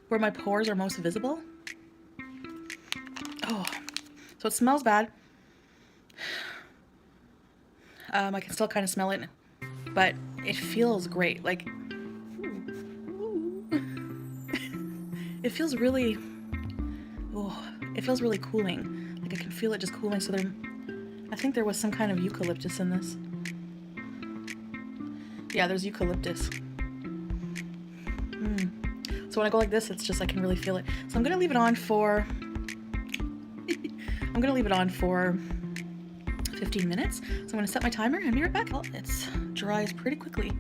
where my pores are most visible. Oh, so it smells bad. I can still kind of smell it, but it feels great. Like, it feels really, it feels really cooling. Like I can feel it just cooling. So I think there was some kind of eucalyptus in this. Yeah, there's eucalyptus. So when I go like this, it's just, I can really feel it. So I'm gonna leave it on for, 15 minutes. So I'm gonna set my timer and be right back. Oh, it dries pretty quickly.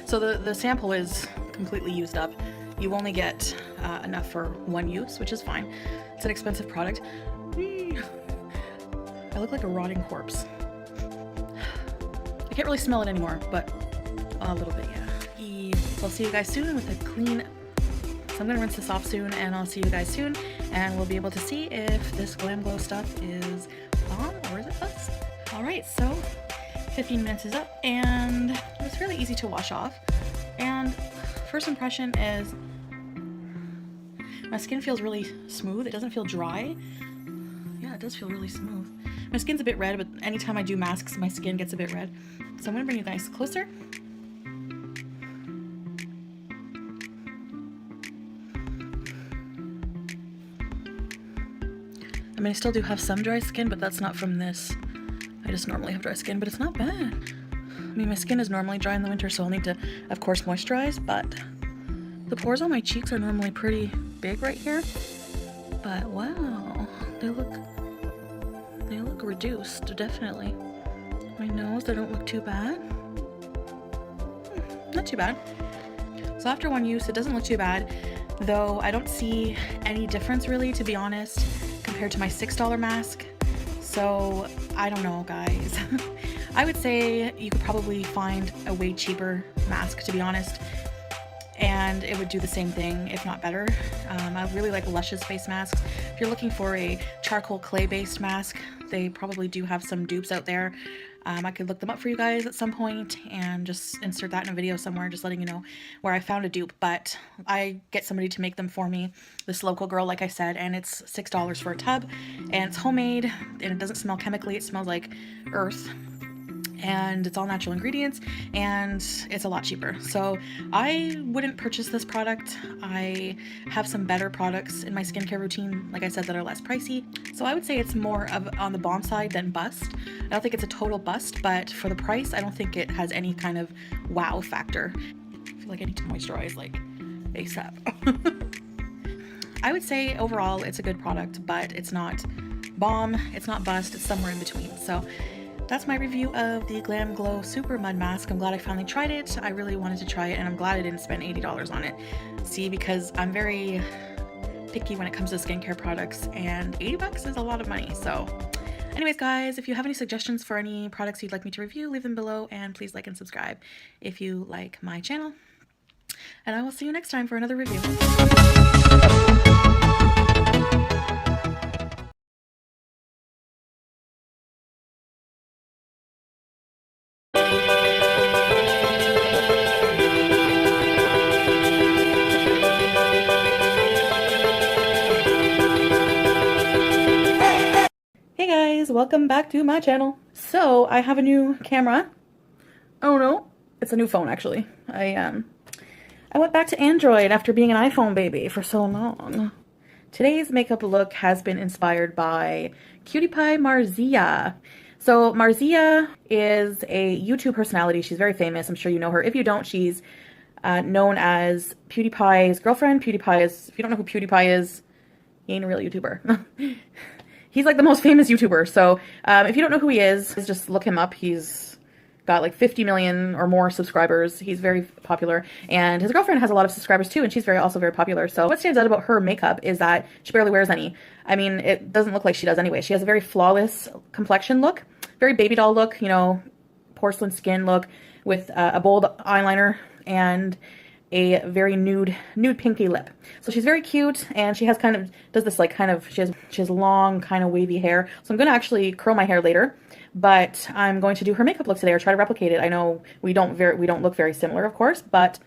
So the sample is completely used up. You only get enough for one use, which is fine. It's an expensive product. I look like a rotting corpse. I can't really smell it anymore, but a little bit, yeah. So I'll see you guys soon with a clean. So I'm gonna rinse this off soon, and I'll see you guys soon, and we'll be able to see if this Glam Glow stuff is bomb or is it bust. All right, so 15 minutes is up, and it's really easy to wash off. And first impression is my skin feels really smooth. It doesn't feel dry. Yeah, it does feel really smooth. My skin's a bit red, but anytime I do masks, my skin gets a bit red. So I'm gonna bring you guys closer. I mean, I still do have some dry skin, but that's not from this. I just normally have dry skin, but it's not bad. I mean, my skin is normally dry in the winter, so I'll need to, of course, moisturize, but the pores on my cheeks are normally pretty big right here. But wow, they look reduced, definitely. My nose, they don't look too bad. Not too bad. So after one use, it doesn't look too bad, though I don't see any difference really, to be honest, compared to my $6 mask. So I don't know, guys. I would say you could probably find a way cheaper mask, to be honest, and it would do the same thing, if not better. I really like Lush's face masks. If you're looking for a charcoal clay-based mask, they probably do have some dupes out there. I could look them up for you guys at some point and just insert that in a video somewhere, just letting you know where I found a dupe. But I get somebody to make them for me, this local girl, like I said, and it's $6 for a tub, and it's homemade, and it doesn't smell chemically. It smells like earth, and it's all natural ingredients, and it's a lot cheaper. So I wouldn't purchase this product. I have some better products in my skincare routine, like I said, that are less pricey. So I would say it's more of on the bomb side than bust. I don't think it's a total bust, but for the price, I don't think it has any kind of wow factor. I feel like I need to moisturize like ASAP. I would say overall it's a good product, but it's not bomb, it's not bust, it's somewhere in between. So that's my review of the Glam Glow Super Mud Mask. I'm glad I finally tried it. I really wanted to try it, and I'm glad I didn't spend $80 on it. See, because I'm very picky when it comes to skincare products, and 80 bucks is a lot of money. So anyways, guys, if you have any suggestions for any products you'd like me to review, leave them below, and please like and subscribe if you like my channel. And I will see you next time for another review. Hey guys, welcome back to my channel. So I have a new camera. Oh no, it's a new phone actually. I went back to Android after being an iPhone baby for so long. Today's makeup look has been inspired by Cutie Pie Marzia. So Marzia is a YouTube personality. She's very famous. I'm sure you know her. If you don't, she's known as PewDiePie's girlfriend. PewDiePie is, if you don't know who PewDiePie is, he ain't a real YouTuber. He's like the most famous YouTuber. So if you don't know who he is, just look him up. He's got like 50 million or more subscribers. He's very popular, and his girlfriend has a lot of subscribers too, and she's also very popular. So what stands out about her makeup is that she barely wears any. I mean, it doesn't look like she does anyway. She has a very flawless complexion look, very baby doll look, you know, porcelain skin look with a bold eyeliner and a very nude pinky lip. So she's very cute, and she has does this like she has long kind of wavy hair. So I'm going to actually curl my hair later, but I'm going to do her makeup look today or try to replicate it. I know we don't look very similar, of course, but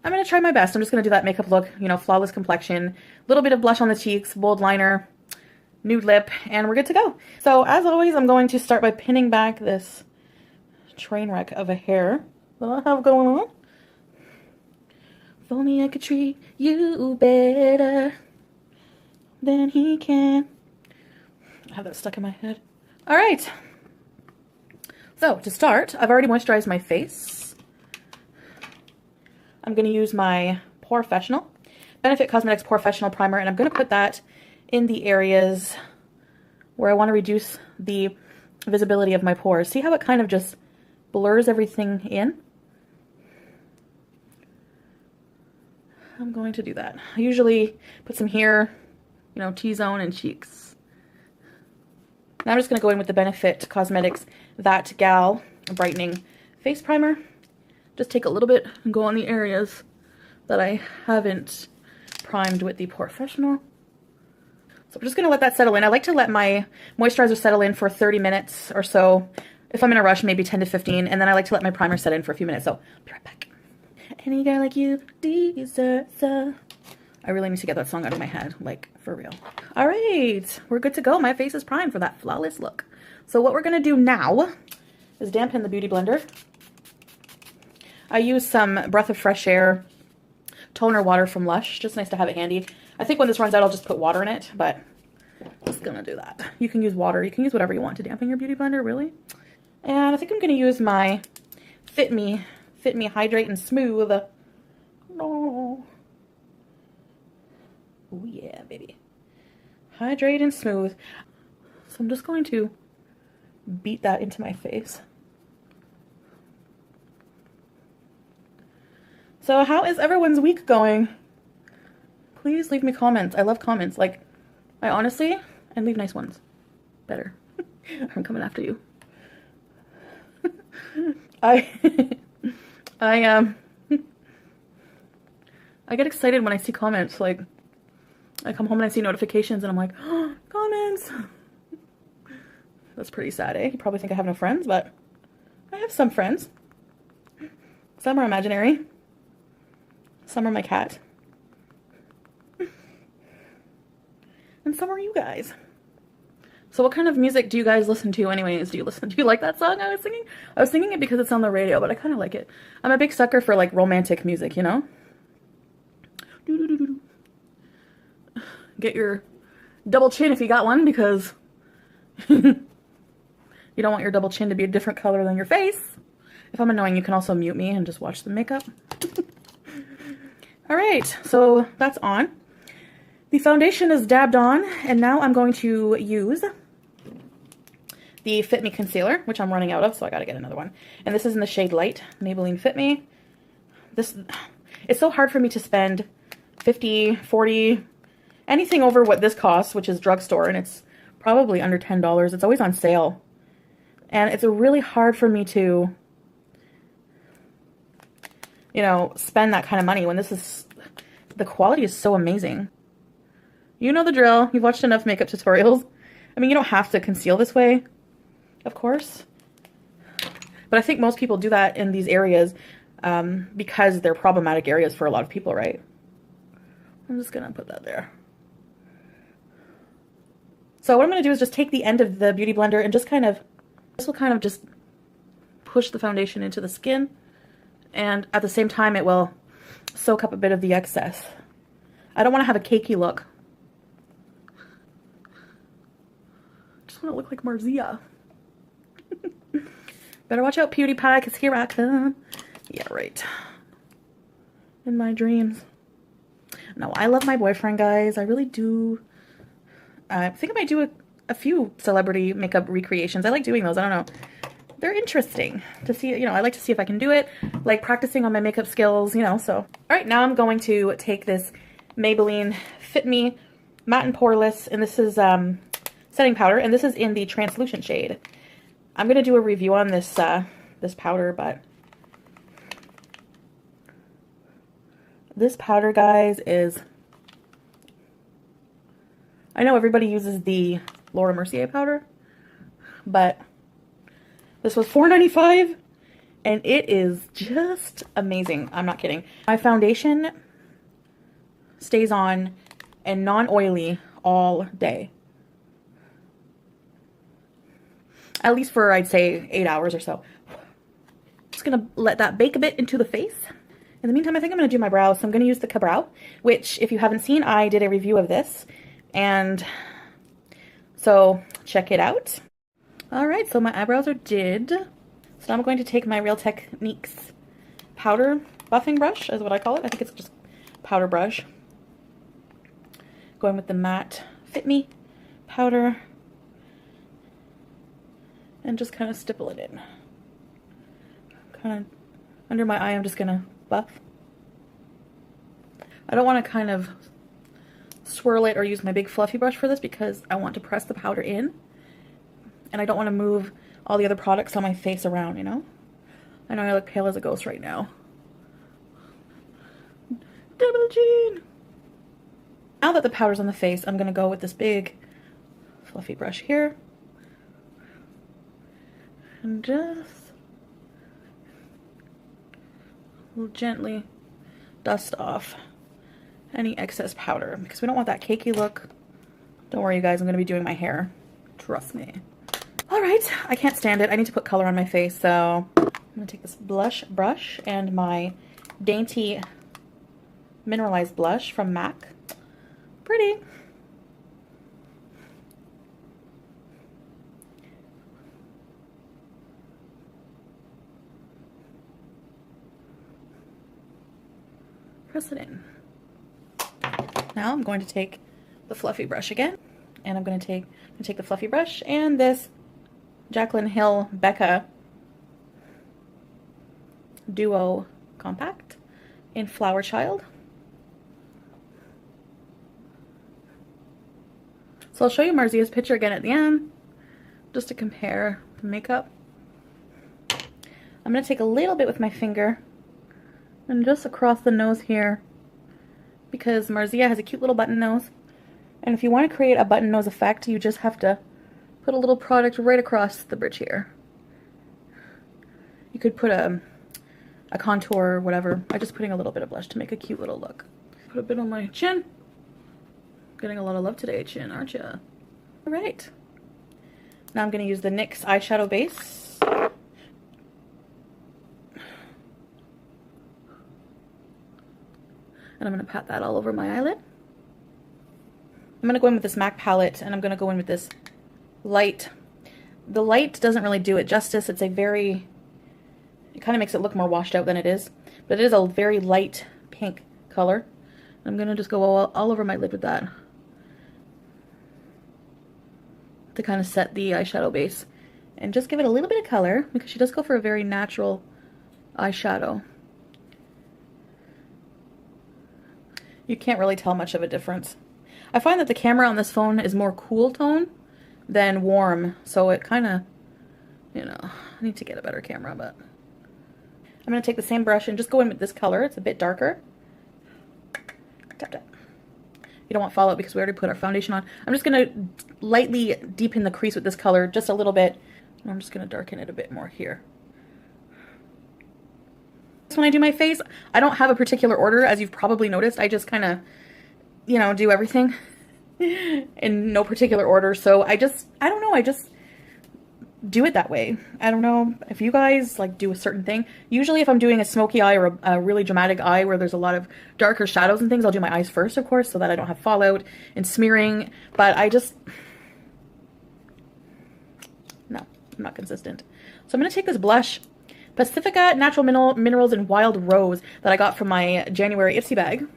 I'm going to try my best. I'm just going to do that makeup look, you know, flawless complexion, a little bit of blush on the cheeks, bold liner, nude lip, and we're good to go. So as always, I'm going to start by pinning back this train wreck of a hair that I have going on. If only I could treat you better than he can. I have that stuck in my head. All right. So to start, I've already moisturized my face. I'm going to use my Porefessional Benefit Cosmetics Porefessional Primer, and I'm going to put that in the areas where I want to reduce the visibility of my pores. See how it kind of just blurs everything in? I'm going to do that. I usually put some here, you know, T-zone and cheeks. Now I'm just going to go in with the Benefit Cosmetics That Gal Brightening Face Primer. Just take a little bit and go on the areas that I haven't primed with the Porefessional. So we're just going to let that settle in. I like to let my moisturizer settle in for 30 minutes or so. If I'm in a rush, maybe 10 to 15. And then I like to let my primer set in for a few minutes. So I'll be right back. Any girl like you deserves a... I really need to get that song out of my head, like, for real. All right, we're good to go. My face is primed for that flawless look. So what we're going to do now is dampen the Beauty Blender. I use some Breath of Fresh Air toner water from Lush. Just nice to have it handy. I think when this runs out, I'll just put water in it, but I'm just going to do that. You can use water. You can use whatever you want to dampen your Beauty Blender, really. And I think I'm going to use my Fit Me Hydrate and Smooth. Oh yeah, baby. Hydrate and Smooth. So I'm just going to beat that into my face. So how is everyone's week going? Please leave me comments. I love comments. Like, I honestly, and leave nice ones. Better. I'm coming after you. I get excited when I see comments. Like, I come home and I see notifications and I'm like, oh, comments. That's pretty sad, eh? You probably think I have no friends, but I have some friends. Some are imaginary. Some are my cat. And some are you guys. So what kind of music do you guys listen to anyways? Do you like that song I was singing? I was singing it because it's on the radio, but I kind of like it. I'm a big sucker for like romantic music, you know? Get your double chin if you got one, because you don't want your double chin to be a different color than your face. If I'm annoying, you can also mute me and just watch the makeup. All right, so that's on. The foundation is dabbed on, and now I'm going to use the Fit Me concealer, which I'm running out of, so I gotta get another one. And this is in the shade Light, Maybelline Fit Me. It's so hard for me to spend 50, 40, anything over what this costs, which is drugstore, and it's probably under $10. It's always on sale. And it's really hard for me to, you know, spend that kind of money when the quality is so amazing. You know the drill. You've watched enough makeup tutorials. I mean, you don't have to conceal this way, of course. But I think most people do that in these areas because they're problematic areas for a lot of people, right? I'm just going to put that there. So what I'm going to do is just take the end of the Beauty Blender and just kind of, this will kind of just push the foundation into the skin. And at the same time, it will soak up a bit of the excess. I don't want to have a cakey look. I just want to look like Marzia. Better watch out, PewDiePie, because here I come. Yeah, right. In my dreams. No, I love my boyfriend, guys. I really do. I think I might do a few celebrity makeup recreations. I like doing those. I don't know. They're interesting to see. You know, I like to see if I can do it. Like practicing on my makeup skills, you know. So, all right, now I'm going to take this Maybelline Fit Me Matte and Poreless. And this is setting powder. And this is in the translucent shade. I'm going to do a review on this, this powder, but this powder, guys, is... I know everybody uses the Laura Mercier powder, but this was $4.95, and it is just amazing. I'm not kidding. My foundation stays on and non-oily all day. At least for, I'd say, 8 hours or so. Just gonna let that bake a bit into the face. In the meantime, I think I'm gonna do my brows. So I'm gonna use the Ka-Brow, which, if you haven't seen, I did a review of this. And so check it out. All right, so my eyebrows are did. So now I'm going to take my Real Techniques powder buffing brush, is what I call it. I think it's just powder brush. Going with the matte Fit Me powder. And just kind of stipple it in. Kind of under my eye, I'm just gonna buff. I don't want to kind of swirl it or use my big fluffy brush for this because I want to press the powder in. And I don't want to move all the other products on my face around, you know? I know I look pale as a ghost right now. Double chin! Now that the powder's on the face, I'm gonna go with this big fluffy brush here. And just gently dust off any excess powder because we don't want that cakey look. Don't worry, you guys, I'm going to be doing my hair. Trust me. All right, I can't stand it. I need to put color on my face, so I'm going to take this blush brush and my Dainty Mineralized Blush from MAC. Pretty. Press it in. Now I'm going to take the fluffy brush again, and I'm going to take the fluffy brush and this Jaclyn Hill Becca Duo Compact in Flower Child. So I'll show you Marzia's picture again at the end, just to compare the makeup. I'm going to take a little bit with my finger and just across the nose here, because Marzia has a cute little button nose. And if you want to create a button nose effect, you just have to put a little product right across the bridge here. You could put a contour or whatever. I'm just putting a little bit of blush to make a cute little look. Put a bit on my chin. Getting a lot of love today, chin, aren't ya? Alright. Now I'm going to use the NYX eyeshadow base. And I'm going to pat that all over my eyelid. I'm going to go in with this MAC palette, and I'm going to go in with this light. The light doesn't really do it justice. It's a very, it kind of makes it look more washed out than it is. But it is a very light pink color. I'm going to just go all over my lid with that. to kind of set the eyeshadow base and just give it a little bit of color, because she does go for a very natural eyeshadow. You can't really tell much of a difference. I find that the camera on this phone is more cool tone than warm, so it kind of, you know, I need to get a better camera, but I'm going to take the same brush and just go in with this color. It's a bit darker. Tap, tap. You don't want fallout because we already put our foundation on. I'm just going to lightly deepen the crease with this color just a little bit. And I'm just going to darken it a bit more here. When I do my face, I don't have a particular order, as you've probably noticed. I just kind of, you know, do everything in no particular order. So I don't know, I just do it that way. I don't know if you guys like do a certain thing. Usually if I'm doing a smoky eye or a really dramatic eye where there's a lot of darker shadows and things, I'll do my eyes first, of course, so that I don't have fallout and smearing. But no, I'm not consistent. So I'm going to take this blush, Pacifica Natural Minerals and Wild Rose, that I got from my January Ipsy bag.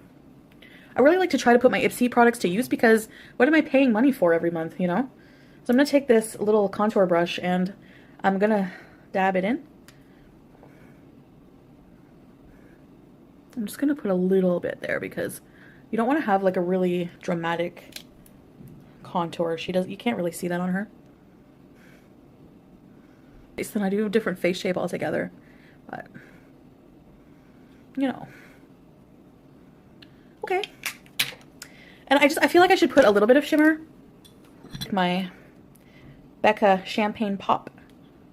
I really like to try to put my Ipsy products to use, because what am I paying money for every month, you know? So I'm going to take this little contour brush and I'm going to dab it in. I'm just going to put a little bit there because you don't want to have like a really dramatic contour. You can't really see that on her. Then I do a different face shape altogether, but you know, okay. And I feel like I should put a little bit of shimmer. My Becca Champagne Pop,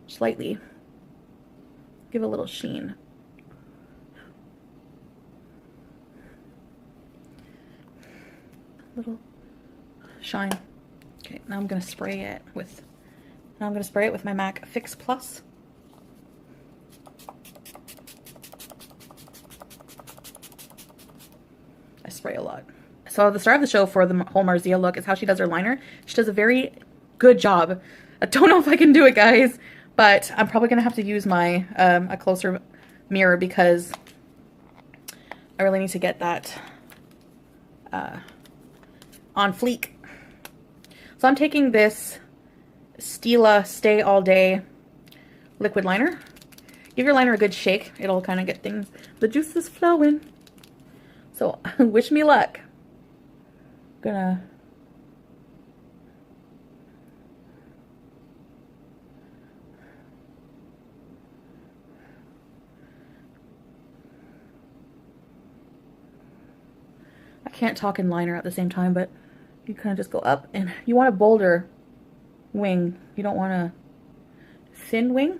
slightly give a little sheen. Little shine. Okay, now I'm gonna spray it with. Now I'm going to spray it with my MAC Fix Plus. I spray a lot. So the star of the show for the whole Marzieh look is how she does her liner. She does a very good job. I don't know if I can do it, guys, but I'm probably going to have to use my a closer mirror because I really need to get that on fleek. So I'm taking this Stila Stay All Day liquid liner. Give your liner a good shake. It'll kind of get things, the juices flowing. So wish me luck. I can't talk in liner at the same time, but you kind of just go up, and you want a bolder wing. You don't want a thin wing.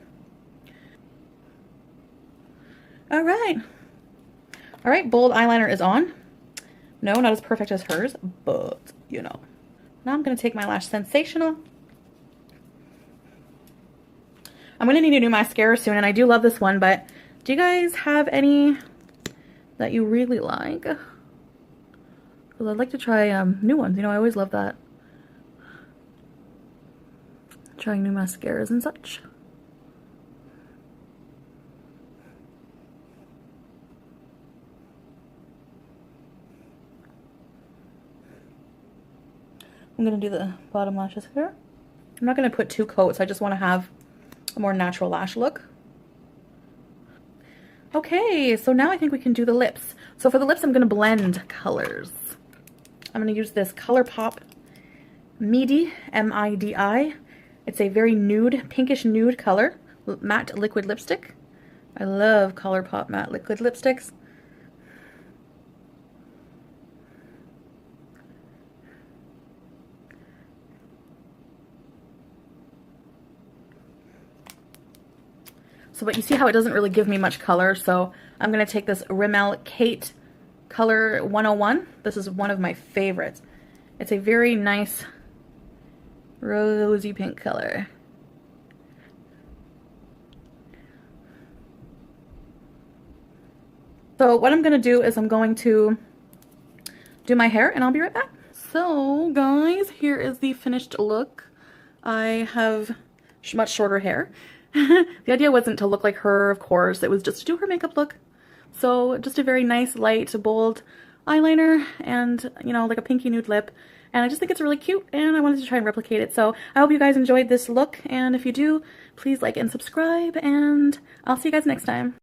All right, bold eyeliner is on. No, not as perfect as hers, but you know. Now I'm gonna take my Lash Sensational. I'm gonna need a new mascara soon, and I do love this one, but do you guys have any that you really like? Because I'd like to try new ones. You know, I always love that. Trying new mascaras and such. I'm going to do the bottom lashes here. I'm not going to put 2 coats. I just want to have a more natural lash look. Okay, so now I think we can do the lips. So for the lips, I'm going to blend colors. I'm going to use this ColourPop Midi, M-I-D-I. It's a very nude, pinkish nude color, matte liquid lipstick. I love ColourPop matte liquid lipsticks. So, but you see how it doesn't really give me much color, so I'm going to take this Rimmel Kate Color 101. This is one of my favorites. It's a very nice rosy pink color. So what I'm going to do is I'm going to do my hair and I'll be right back. So guys, here is the finished look. I have much shorter hair. The idea wasn't to look like her, of course. It was just to do her makeup look. So just a very nice, light, bold eyeliner and, you know, like a pinky nude lip. And I just think it's really cute, and I wanted to try and replicate it. So I hope you guys enjoyed this look, and if you do, please like and subscribe, and I'll see you guys next time.